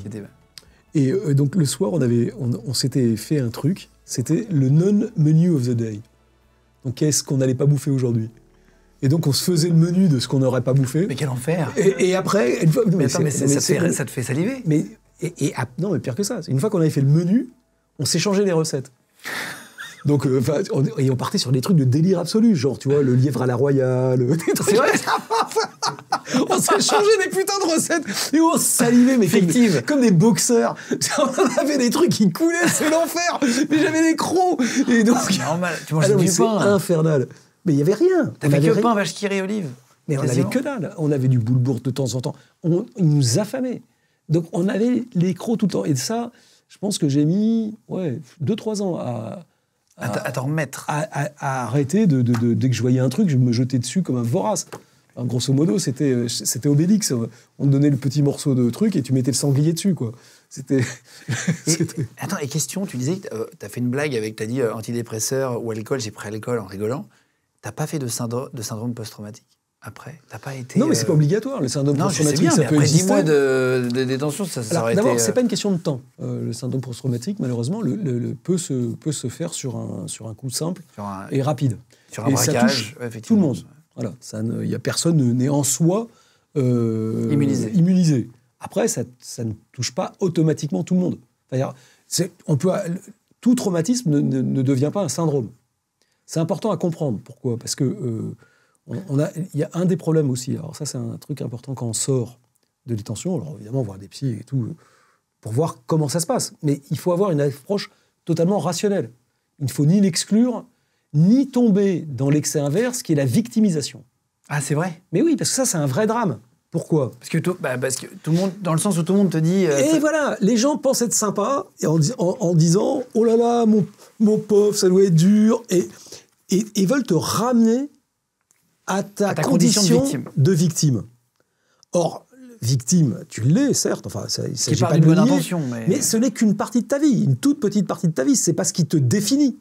Et donc le soir, on s'était fait un truc, c'était le non-menu of the day. Donc qu'est-ce qu'on n'allait pas bouffer aujourd'hui? Et donc on se faisait le menu de ce qu'on n'aurait pas bouffé. Mais quel enfer! Et après... ça te fait saliver. Non, mais pire que ça. Une fois qu'on avait fait le menu, on s'échangeait les recettes. Donc, on partait sur des trucs de délire absolu, genre, tu vois, le lièvre à la royale, des trucs. C'est vrai. On s'est changé des putains de recettes et on salivait, mais comme des boxeurs. On avait des trucs qui coulaient, c'est l'enfer. Mais j'avais des crocs. Et donc, c'est normal. Tu manges du pain. C'est infernal. Mais il y avait rien. T'avais que pain, vache qui rit, olive. Mais on avait que dalle. On avait du boulebourg de temps en temps. Il nous affamait. Donc, on avait les crocs tout le temps. Et ça, je pense que j'ai mis 2-3 ans à t'en remettre. À arrêter dès que je voyais un truc, je me jetais dessus comme un vorace. Enfin, grosso modo, c'était Obélix. On te donnait le petit morceau de truc et tu mettais le sanglier dessus, quoi. Attends, et question, tu disais que t'as fait une blague avec, t'as dit antidépresseur ou alcool, j'ai pris l'alcool en rigolant. T'as pas fait de syndrome post-traumatique après? T'as pas été... Non, mais c'est pas obligatoire. Le syndrome post-traumatique, ça peut exister. Après 10 mois de détention, ça aurait été... D'abord, c'est pas une question de temps. Le syndrome post-traumatique, malheureusement, peut se faire sur un coup simple et rapide. Sur un braquage, ça touche tout le monde. Voilà, il y a personne n'est en soi immunisé. Après, ça ne touche pas automatiquement tout le monde. C'est-à-dire, tout traumatisme ne devient pas un syndrome. C'est important à comprendre. Pourquoi? Parce que il y a un des problèmes aussi. Alors ça, c'est un truc important quand on sort de détention. Alors évidemment, voir des psys et tout, pour voir comment ça se passe. Mais il faut avoir une approche totalement rationnelle. Il ne faut ni l'exclure, ni tomber dans l'excès inverse, qui est la victimisation. Ah, c'est vrai? Mais oui, parce que ça, c'est un vrai drame. Pourquoi? Parce que tout le monde, dans le sens où tout le monde te dit... Et voilà, les gens pensent être sympas en disant « Oh là là, mon pauvre, ça doit être dur ». Et veulent te ramener à ta condition de victime. Or, victime, tu l'es, certes. Enfin, il s'agit pas de bonne intention, mais ce n'est qu'une partie de ta vie, une toute petite partie de ta vie. C'est pas ce qui te définit.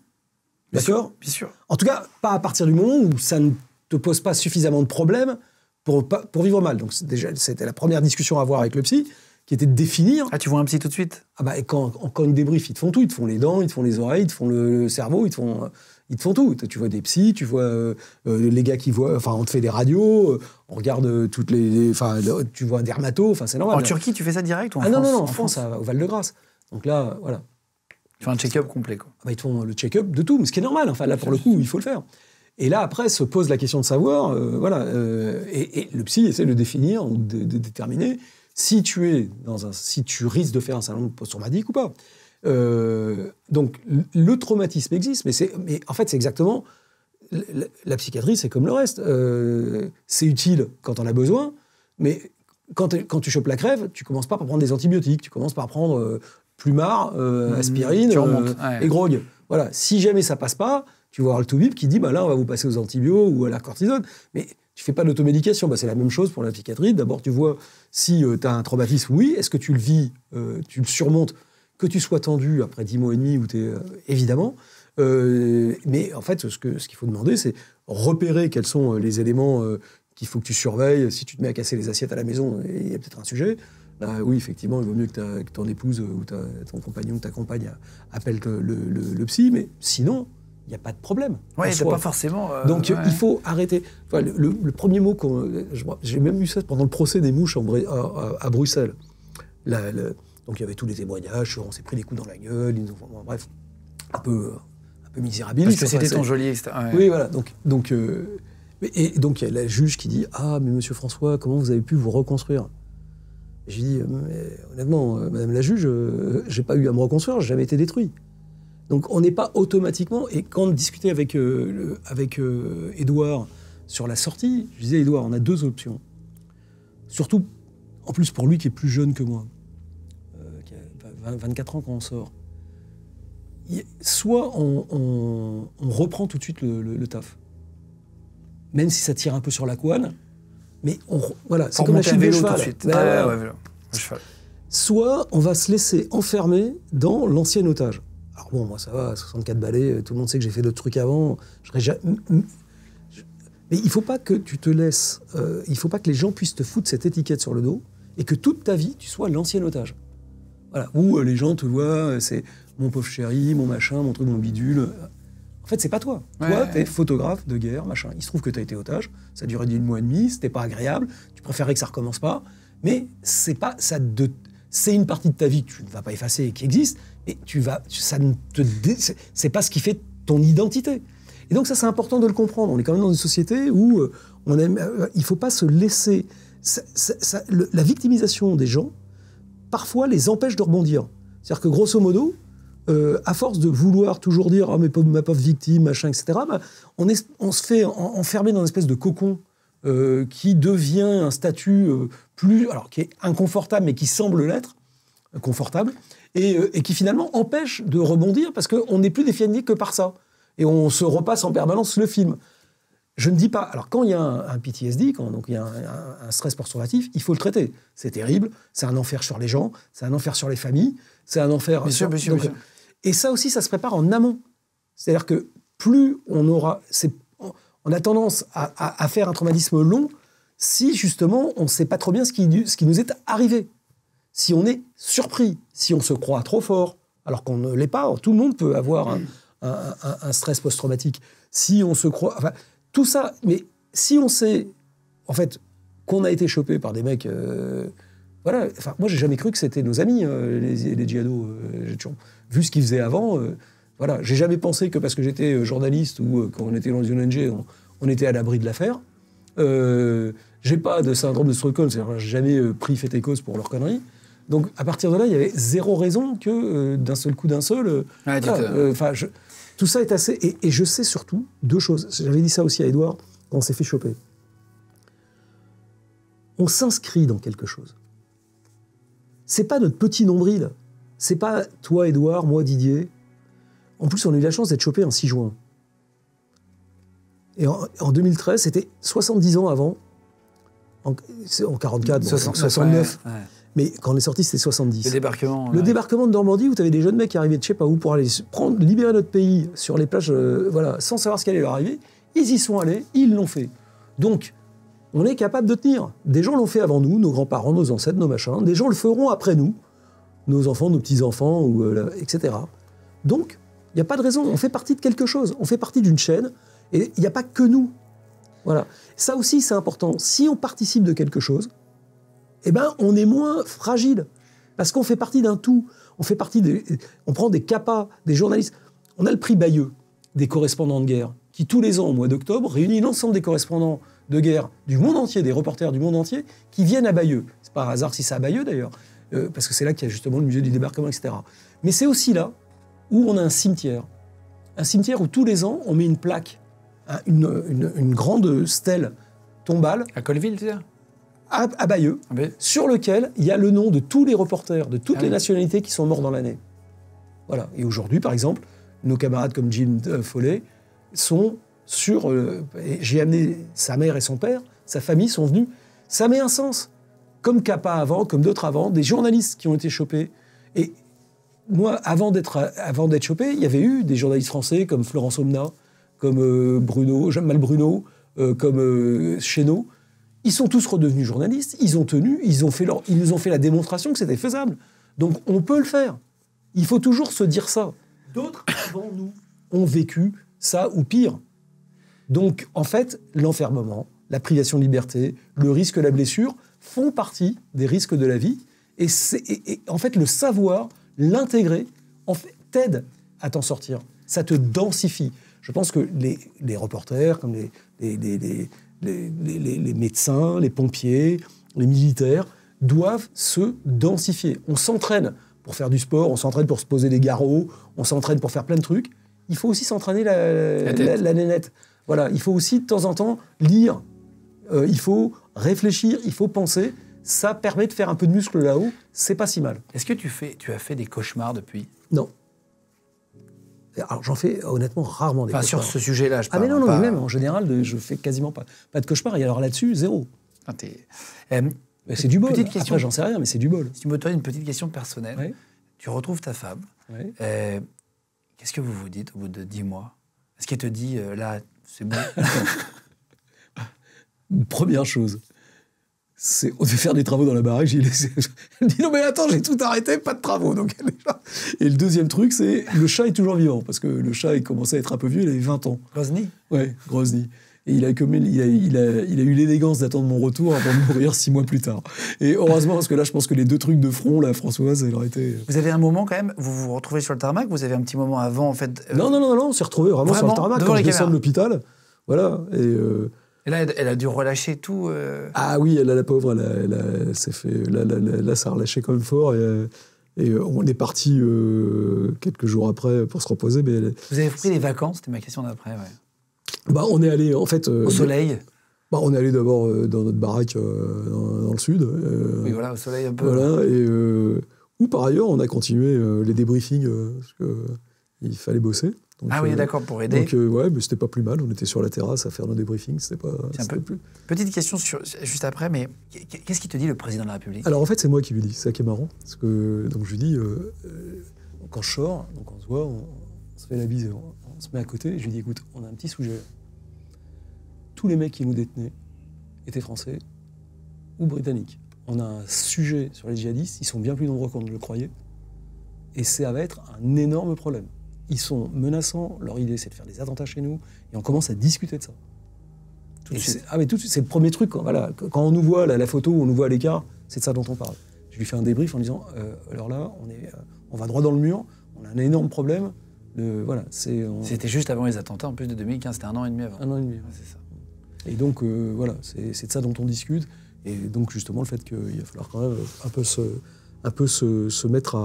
D'accord? Bien sûr. En tout cas, pas à partir du moment où ça ne te pose pas suffisamment de problèmes pour vivre mal. Donc, c'était la première discussion à avoir avec le psy. qui était de définir. Ah, tu vois un psy tout de suite? Ah bah, et quand ils débriefent, ils te font tout. Ils te font les dents, ils te font les oreilles, ils te font le cerveau, ils te font tout. Tu vois des psys, tu vois les gars qui voient... Enfin, on te fait des radios, on regarde toutes enfin, tu vois un dermato, enfin, c'est normal. En Turquie, tu fais ça direct ou en France? Non, en France, au Val-de-Grâce. Donc là, voilà. Tu fais un check-up complet, quoi. Ah bah, ils te font le check-up de tout, mais ce qui est normal. Enfin, là, pour le coup, il faut le faire. Et là, après, se pose la question de savoir, et le psy essaie de définir, de déterminer si tu risques de faire un syndrome post-traumatique ou pas. Donc, le traumatisme existe, mais en fait, c'est exactement... La psychiatrie, c'est comme le reste. C'est utile quand on a besoin, mais quand tu chopes la crève, tu commences pas par prendre des antibiotiques, tu commences par prendre plumard, aspirine et grog. Voilà. Si jamais ça passe pas, tu vas voir le toubib qui dit bah là on va vous passer aux antibiotiques ou à la cortisone, mais tu fais pas d'automédication. Bah, c'est la même chose pour la psychiatrie. D'abord tu vois si tu as un traumatisme, oui, est-ce que tu le vis, tu le surmontes, que tu sois tendu après 10 mois et demi, évidemment. Mais en fait, ce qu'il faut demander, c'est repérer quels sont les éléments qu'il faut que tu surveilles. Si tu te mets à casser les assiettes à la maison, il y a peut-être un sujet. Là, oui, effectivement, il vaut mieux que ton épouse ou ton compagnon ou ta compagne appelle le psy, mais sinon, il n'y a pas de problème. Oui, il n'y a pas forcément... Donc, il faut arrêter. Enfin, le premier mot j'ai même vu ça pendant le procès des mouches à Bruxelles. Donc, il y avait tous les témoignages, on s'est pris des coups dans la gueule, bref, un peu misérabiliste. Parce que c'était ton geôlier, etc. Ouais. Oui, voilà. Donc, il y a la juge qui dit « Ah, mais monsieur François, comment vous avez pu vous reconstruire ?» J'ai dit « Honnêtement, madame la juge, j'ai pas eu à me reconstruire, j'ai jamais été détruit. » Donc, on n'est pas automatiquement... Et quand on discutait avec Édouard sur la sortie, je disais « Édouard, on a 2 options. Surtout, en plus pour lui qui est plus jeune que moi, qui a 24 ans quand on sort. Soit on reprend tout de suite le taf, même si ça tire un peu sur la couenne, mais voilà, c'est comme la chute de cheval. Tout de suite. Vélo. Soit on va se laisser enfermer dans l'ancien otage. Alors bon, moi ça va, 64 balais, tout le monde sait que j'ai fait d'autres trucs avant. Mais il faut pas que tu te laisses, il faut pas que les gens puissent te foutre cette étiquette sur le dos et que toute ta vie tu sois l'ancien otage. Voilà, où les gens te voient, c'est mon pauvre chéri, mon machin, mon truc, mon bidule. En fait, c'est pas toi. Toi, t'es photographe de guerre, machin. Il se trouve que t'as été otage, ça a duré 1 mois et demi, c'était pas agréable, tu préférais que ça recommence pas, mais c'est pas ça c'est une partie de ta vie que tu ne vas pas effacer et qui existe, et c'est pas ce qui fait ton identité. Et donc ça, c'est important de le comprendre. On est quand même dans une société où il faut pas se laisser... la victimisation des gens, parfois, les empêche de rebondir. C'est-à-dire que, grosso modo, à force de vouloir toujours dire « Ah, ma pauvre victime, machin, etc. », on se fait enfermer dans une espèce de cocon qui devient un statut qui est inconfortable, mais qui semble l'être, confortable, et qui finalement empêche de rebondir parce qu'on n'est plus défini que par ça. Et on se repasse en permanence le film. Je ne dis pas... Alors, quand il y a un PTSD, donc il y a un stress post-traumatif, il faut le traiter. C'est terrible, c'est un enfer sur les gens, c'est un enfer sur les familles, c'est un enfer... Bien sûr. Et ça aussi, ça se prépare en amont. C'est-à-dire que plus on aura... On a tendance à faire un traumatisme long si, justement, on ne sait pas trop bien ce qui nous est arrivé. Si on est surpris, si on se croit trop fort, alors qu'on ne l'est pas. Tout le monde peut avoir un stress post-traumatique. Si on se croit... Enfin, tout ça, mais si on sait, en fait, qu'on a été chopé par des mecs... voilà, enfin, moi, j'ai jamais cru que c'était nos amis, les djihados. J'ai toujours vu ce qu'ils faisaient avant. Voilà, j'ai jamais pensé que parce que j'étais journaliste ou quand on était dans une ONG, on était à l'abri de l'affaire. J'ai pas de syndrome de Stockholm, c'est-à-dire j'ai jamais pris fait et cause pour leurs conneries. Donc, à partir de là, il y avait zéro raison que d'un seul coup, tout ça est assez... Et je sais surtout 2 choses. J'avais dit ça aussi à Édouard quand on s'est fait choper. On s'inscrit dans quelque chose. C'est pas notre petit nombril. C'est pas toi, Édouard, moi, Didier. En plus, on a eu la chance d'être chopé un 6 juin. Et en 2013, c'était 70 ans avant. En 44, 69. Ouais. Mais quand on est sorti, c'était 70. Le débarquement de Normandie, où tu avais des jeunes mecs qui arrivaient de je sais pas où pour aller libérer notre pays sur les plages, sans savoir ce qui allait leur arriver. Ils y sont allés, ils l'ont fait. Donc, on est capable de tenir. Des gens l'ont fait avant nous, nos grands-parents, nos ancêtres, nos machins. Des gens le feront après nous, nos enfants, nos petits-enfants, etc. Donc, il n'y a pas de raison. On fait partie de quelque chose. On fait partie d'une chaîne. Et il n'y a pas que nous. Voilà. Ça aussi, c'est important. Si on participe de quelque chose, eh ben, on est moins fragile. Parce qu'on fait partie d'un tout. On prend des CAPA, des journalistes. On a le prix Bayeux, des correspondants de guerre, qui tous les ans, au mois d'octobre, réunit l'ensemble des correspondants de guerre du monde entier, des reporters du monde entier, qui viennent à Bayeux. C'est pas un hasard si c'est à Bayeux, d'ailleurs, parce que c'est là qu'il y a justement le musée du débarquement, etc. Mais c'est aussi là où on a un cimetière. Un cimetière où tous les ans, on met une plaque, une grande stèle tombale. À Colleville, tu sais à Bayeux, sur lequel il y a le nom de tous les reporters, de toutes les nationalités qui sont morts dans l'année. Voilà. Et aujourd'hui, par exemple, nos camarades comme Jim Foley sont sur... j'ai amené sa mère et son père, sa famille sont venus. Ça met un sens. Comme Capa avant, comme d'autres avant, des journalistes qui ont été chopés. Et moi, avant d'être chopé, il y avait eu des journalistes français comme Florence Omna, comme Bruno, Jamal Bruno, comme Chénaud. Ils sont tous redevenus journalistes, ils ont tenu, ils nous ont fait la démonstration que c'était faisable. Donc on peut le faire. Il faut toujours se dire ça. D'autres avant nous ont vécu ça ou pire. Donc en fait, l'enfermement, la privation de liberté, le risque, la blessure font partie des risques de la vie. Et en fait, le savoir, l'intégrer, t'aide à t'en sortir. Ça te densifie. Je pense que les reporters, comme les médecins, les pompiers, les militaires, doivent se densifier. On s'entraîne pour faire du sport, on s'entraîne pour se poser des garrots, on s'entraîne pour faire plein de trucs. Il faut aussi s'entraîner la nénette. Voilà, il faut aussi de temps en temps lire. Il faut réfléchir, il faut penser. Ça permet de faire un peu de muscle là-haut. C'est pas si mal. Est-ce que tu as fait des cauchemars depuis ? Non. Alors j'en fais honnêtement rarement des cauchemars. Sur ce sujet-là, je parle. Ah mais non, même en général, je fais quasiment pas de cauchemars. Et alors là-dessus, zéro. C'est du bol. Petite question. Après, j'en sais rien, mais c'est du bol. Si tu m'autorises une petite question personnelle, ouais. Tu retrouves ta femme. Ouais. Qu'est-ce que vous vous dites au bout de 10 mois ? Est-ce qu'elle te dit, là, c'est bon ? Première chose, c'est on devait faire des travaux dans la baraque. Elle me dit non mais attends, j'ai tout arrêté, pas de travaux. Donc, et le deuxième truc, c'est le chat est toujours vivant parce que le chat il commençait à être un peu vieux, il avait 20 ans. Grozny ? Ouais, Grozny. Et il a eu l'élégance d'attendre mon retour avant de mourir 6 mois plus tard. Et heureusement, parce que là, je pense que les deux trucs de front, là, Françoise, elle aurait été... Vous avez un moment quand même, vous vous retrouvez sur le tarmac, vous avez un petit moment avant, en fait... Non, on s'est retrouvés vraiment sur le tarmac quand je descends de l'hôpital. Voilà, Et là, elle a dû relâcher tout. Ah oui, la pauvre, elle s'est fait... Là, ça a relâché quand même fort. Et on est parti quelques jours après pour se reposer. Mais vous avez pris les vacances, c'était ma question d'après, ouais. Bah, on est allé, en fait... au soleil. Bah, on est allé d'abord dans notre baraque dans le sud. Oui, voilà, au soleil un peu. Voilà, ou par ailleurs, on a continué les débriefings, parce qu'il fallait bosser. Donc, oui, d'accord, pour aider. Donc, ouais, mais c'était pas plus mal. On était sur la terrasse à faire nos débriefings. Petite question juste après, mais qu'est-ce qu'il te dit, le président de la République ? Alors, en fait, c'est moi qui lui dis. C'est ça qui est marrant. Parce que, donc, je lui dis, quand je sors, donc on se voit, on se fait la bise, on se met à côté. Et je lui dis, écoute, on a un petit sujet. Tous les mecs qui nous détenaient étaient français ou britanniques. On a un sujet sur les djihadistes. Ils sont bien plus nombreux qu'on ne le croyait. Et ça va être un énorme problème. Ils sont menaçants, leur idée c'est de faire des attentats chez nous, et on commence à discuter de ça. Tout de suite, c'est le premier truc. Voilà, quand on nous voit, la photo où on nous voit à l'écart, c'est de ça dont on parle. Je lui fais un débrief en disant, alors là, on va droit dans le mur, on a un énorme problème. C'était juste avant les attentats, en plus de 2015, c'était 1 an et demi avant. 1 an et demi, ouais, c'est ça. Et donc, voilà, c'est de ça dont on discute. Et donc, justement, le fait qu'il va falloir quand même un peu se mettre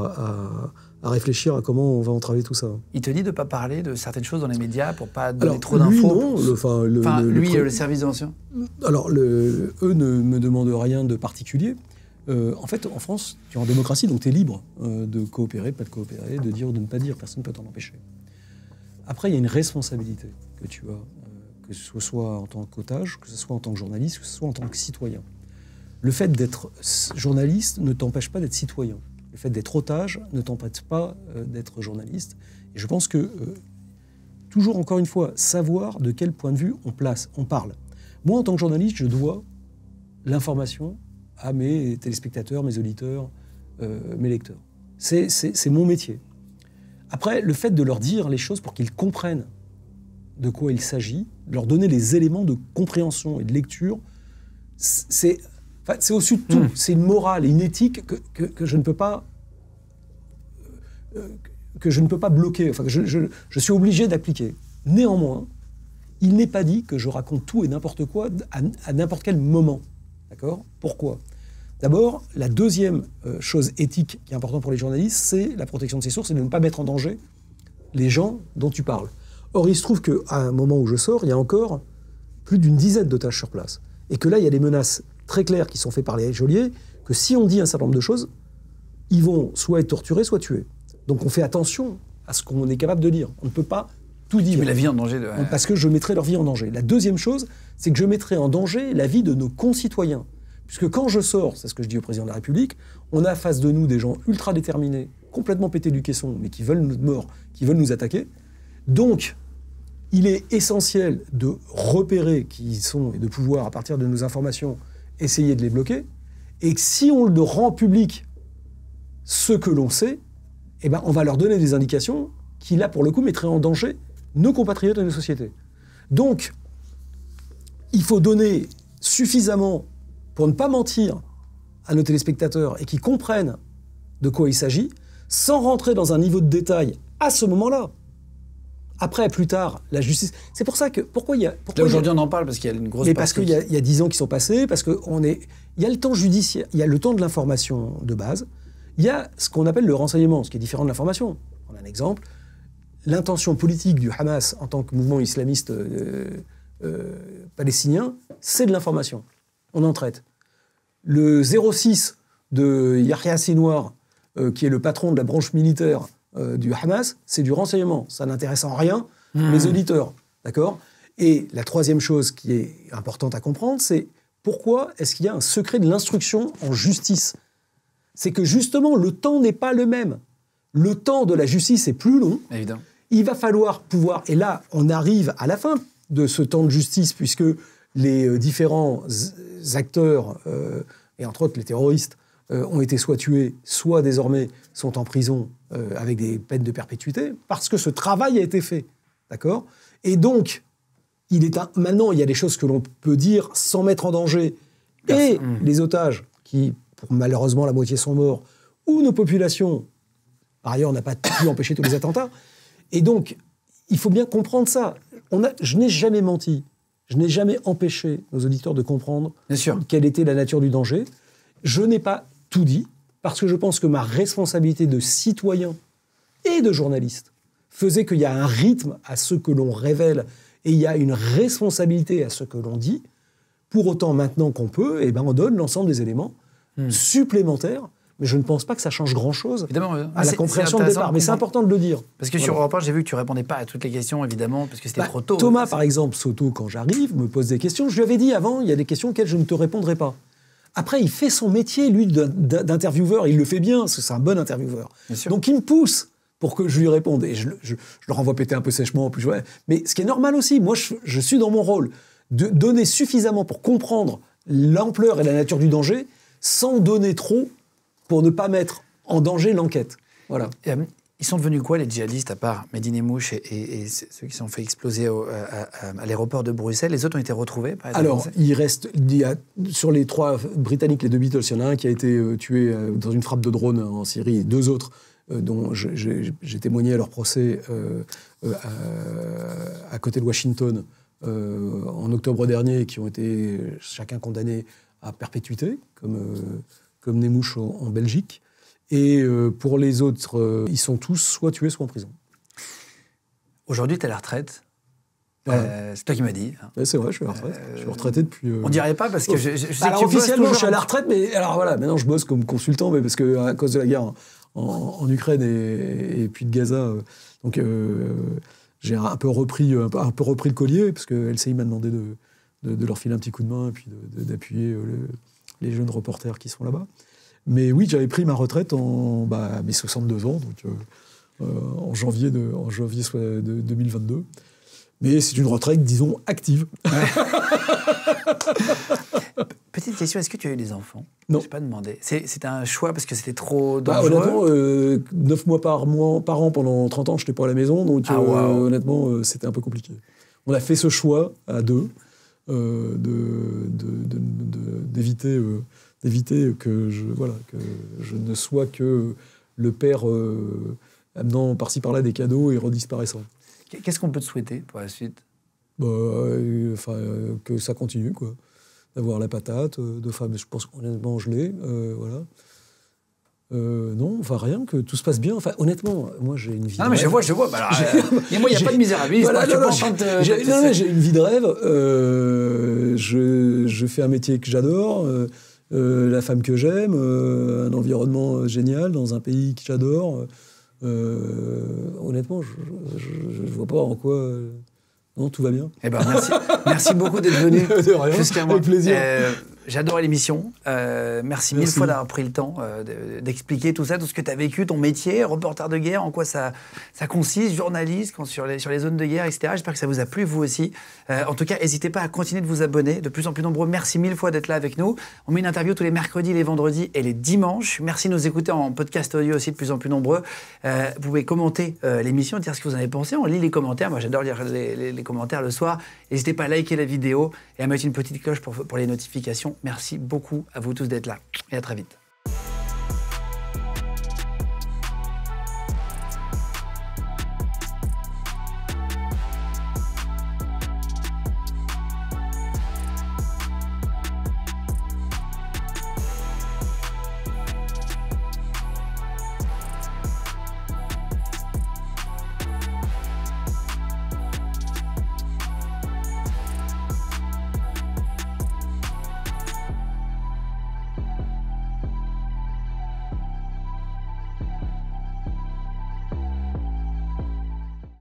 à réfléchir à comment on va entraver tout ça. Il te dit de ne pas parler de certaines choses dans les médias pour ne pas donner trop d'infos. Non, le service de renseignement. Alors, eux ne me demandent rien de particulier. En fait, en France, tu es en démocratie, donc tu es libre de coopérer, pas de coopérer, de dire ou de ne pas dire. Personne ne peut t'en empêcher. Après, il y a une responsabilité que tu as, que ce soit en tant qu'otage, que ce soit en tant que journaliste, que ce soit en tant que citoyen. Le fait d'être journaliste ne t'empêche pas d'être citoyen. Le fait d'être otage ne t'empêche pas d'être journaliste. Et je pense que, toujours encore une fois, savoir de quel point de vue on parle. Moi, en tant que journaliste, je dois l'information à mes téléspectateurs, mes auditeurs, mes lecteurs. C'est mon métier. Après, le fait de leur dire les choses pour qu'ils comprennent de quoi il s'agit, leur donner les éléments de compréhension et de lecture, c'est au-dessus de tout. C'est une morale et une éthique que je ne peux pas bloquer, que je suis obligé d'appliquer. Néanmoins, il n'est pas dit que je raconte tout et n'importe quoi à n'importe quel moment. D'accord ? Pourquoi ? D'abord, la deuxième chose éthique qui est importante pour les journalistes, c'est la protection de ses sources et de ne pas mettre en danger les gens dont tu parles. Or, il se trouve qu'à un moment où je sors, il y a encore plus d'une dizaine d'otages sur place. Et que là, il y a des menaces très claires qui sont faites par les geôliers, que si on dit un certain nombre de choses, ils vont soit être torturés, soit tués. Donc on fait attention à ce qu'on est capable de dire. On ne peut pas tout dire. Tu mets la vie en danger. Parce que je mettrai leur vie en danger. La deuxième chose, c'est que je mettrai en danger la vie de nos concitoyens. Puisque quand je sors, c'est ce que je dis au président de la République, on a face de nous des gens ultra déterminés, complètement pétés du caisson, mais qui veulent notre mort, qui veulent nous attaquer. Donc, il est essentiel de repérer qui ils sont et de pouvoir, à partir de nos informations, essayer de les bloquer. Et que si on le rend public, ce que l'on sait, eh ben, on va leur donner des indications qui, là, pour le coup, mettraient en danger nos compatriotes et nos sociétés. Donc, il faut donner suffisamment pour ne pas mentir à nos téléspectateurs et qu'ils comprennent de quoi il s'agit, sans rentrer dans un niveau de détail à ce moment-là. Après, plus tard, la justice... C'est pour ça que... Aujourd'hui, on en parle parce qu'il y a une grosse... Mais parce qu'il y a 10 ans qui sont passés, parce qu'il y a le temps judiciaire, il y a le temps de l'information de base, il y a ce qu'on appelle le renseignement, ce qui est différent de l'information. On a un exemple. L'intention politique du Hamas en tant que mouvement islamiste palestinien, c'est de l'information. On en traite. Le 06 de Yahya Sinwar, qui est le patron de la branche militaire du Hamas, c'est du renseignement. Ça n'intéresse en rien les auditeurs. D'accord ? Et la troisième chose qui est importante à comprendre, c'est pourquoi est-ce qu'il y a un secret de l'instruction en justice ? C'est que justement, le temps n'est pas le même. Le temps de la justice est plus long. Évidemment. Il va falloir pouvoir... Et là, on arrive à la fin de ce temps de justice, puisque les différents acteurs, et entre autres les terroristes, ont été soit tués, soit désormais sont en prison avec des peines de perpétuité, parce que ce travail a été fait. D'accord ? Et donc, maintenant, il y a des choses que l'on peut dire sans mettre en danger et les otages, qui, pour malheureusement, la moitié sont morts, ou nos populations. Par ailleurs, on n'a pas pu empêcher tous les attentats. Et donc, il faut bien comprendre ça. Je n'ai jamais menti. Je n'ai jamais empêché nos auditeurs de comprendre quelle était la nature du danger. Je n'ai pas tout dit, parce que je pense que ma responsabilité de citoyen et de journaliste faisait qu'il y a un rythme à ce que l'on révèle et il y a une responsabilité à ce que l'on dit. Pour autant, maintenant qu'on peut, eh ben, on donne l'ensemble des éléments supplémentaires. Mais je ne pense pas que ça change grand-chose à la compréhension de départ. Mais c'est important de le dire. Parce que sur Europe 1, j'ai vu que tu ne répondais pas à toutes les questions, évidemment, parce que c'était trop tôt. Thomas, par exemple, Soto, quand j'arrive, me pose des questions. Je lui avais dit avant, il y a des questions auxquelles je ne te répondrai pas. Après, il fait son métier, lui, d'intervieweur. Il le fait bien, parce que c'est un bon intervieweur. Donc, il me pousse pour que je lui réponde. Et je le renvoie péter un peu sèchement. En plus, ouais. Mais ce qui est normal aussi, moi, je suis dans mon rôle de donner suffisamment pour comprendre l'ampleur et la nature du danger, sans donner trop, pour ne pas mettre en danger l'enquête. Voilà. Ils sont devenus quoi, les djihadistes, à part Medine et Mouche et ceux qui se sont fait exploser à l'aéroport de Bruxelles? Les autres ont été retrouvés? Alors, sur les 3 Britanniques, les 2 Beatles, il y en a un qui a été tué dans une frappe de drone en Syrie, et 2 autres dont j'ai témoigné à leur procès à côté de Washington en octobre dernier, qui ont été chacun condamnés à perpétuité, comme Nemouche en Belgique. Et pour les autres, ils sont tous soit tués, soit en prison. Aujourd'hui, tu es à la retraite. C'est toi qui m'as dit. Ouais, c'est vrai, je suis à la retraite. Je suis retraité depuis... On dirait pas, parce que je sais alors, que tu officiellement, je suis à la retraite, mais alors voilà, maintenant je bosse comme consultant, mais parce qu'à cause de la guerre en Ukraine et puis de Gaza, donc j'ai un peu repris le collier, parce que LCI m'a demandé de leur filer un petit coup de main et puis d'appuyer les jeunes reporters qui sont là-bas. Mais oui, j'avais pris ma retraite à mes 62 ans, donc en janvier 2022. Mais c'est une retraite, disons, active. Petite question, est-ce que tu as eu des enfants? Non. Je n'ai pas demandé. C'était un choix parce que c'était trop dangereux? Honnêtement, 9 mois par an pendant 30 ans, je n'étais pas à la maison, donc wow. honnêtement, c'était un peu compliqué. On a fait ce choix à deux d'éviter que je ne sois que le père amenant par-ci par-là des cadeaux et redisparaissant. Qu'est-ce qu'on peut te souhaiter pour la suite? Que ça continue, quoi. D'avoir la patate, je pense qu'honnêtement je l'ai, voilà. Non, enfin rien, que tout se passe bien. Enfin, honnêtement, moi j'ai une vie. Non, mais je vois. Bah, il n'y a pas de misérabilisme. J'ai une vie de rêve. Je fais un métier que j'adore, la femme que j'aime, un environnement génial dans un pays que j'adore. Honnêtement, je vois pas en quoi. Non, tout va bien. Eh ben, merci beaucoup d'être venu jusqu'à moi. Avec plaisir. J'adore l'émission. Merci mille fois d'avoir pris le temps d'expliquer tout ça, tout ce que tu as vécu, ton métier, reporter de guerre, en quoi ça consiste, journaliste sur les zones de guerre, etc. J'espère que ça vous a plu, vous aussi. En tout cas, n'hésitez pas à continuer de vous abonner, de plus en plus nombreux. Merci mille fois d'être là avec nous. On met une interview tous les mercredis, les vendredis et les dimanches. Merci de nous écouter en podcast audio aussi, de plus en plus nombreux. Vous pouvez commenter l'émission, dire ce que vous en avez pensé. On lit les commentaires. Moi, j'adore lire les commentaires le soir. N'hésitez pas à liker la vidéo et à mettre une petite cloche pour les notifications. Merci beaucoup à vous tous d'être là et à très vite.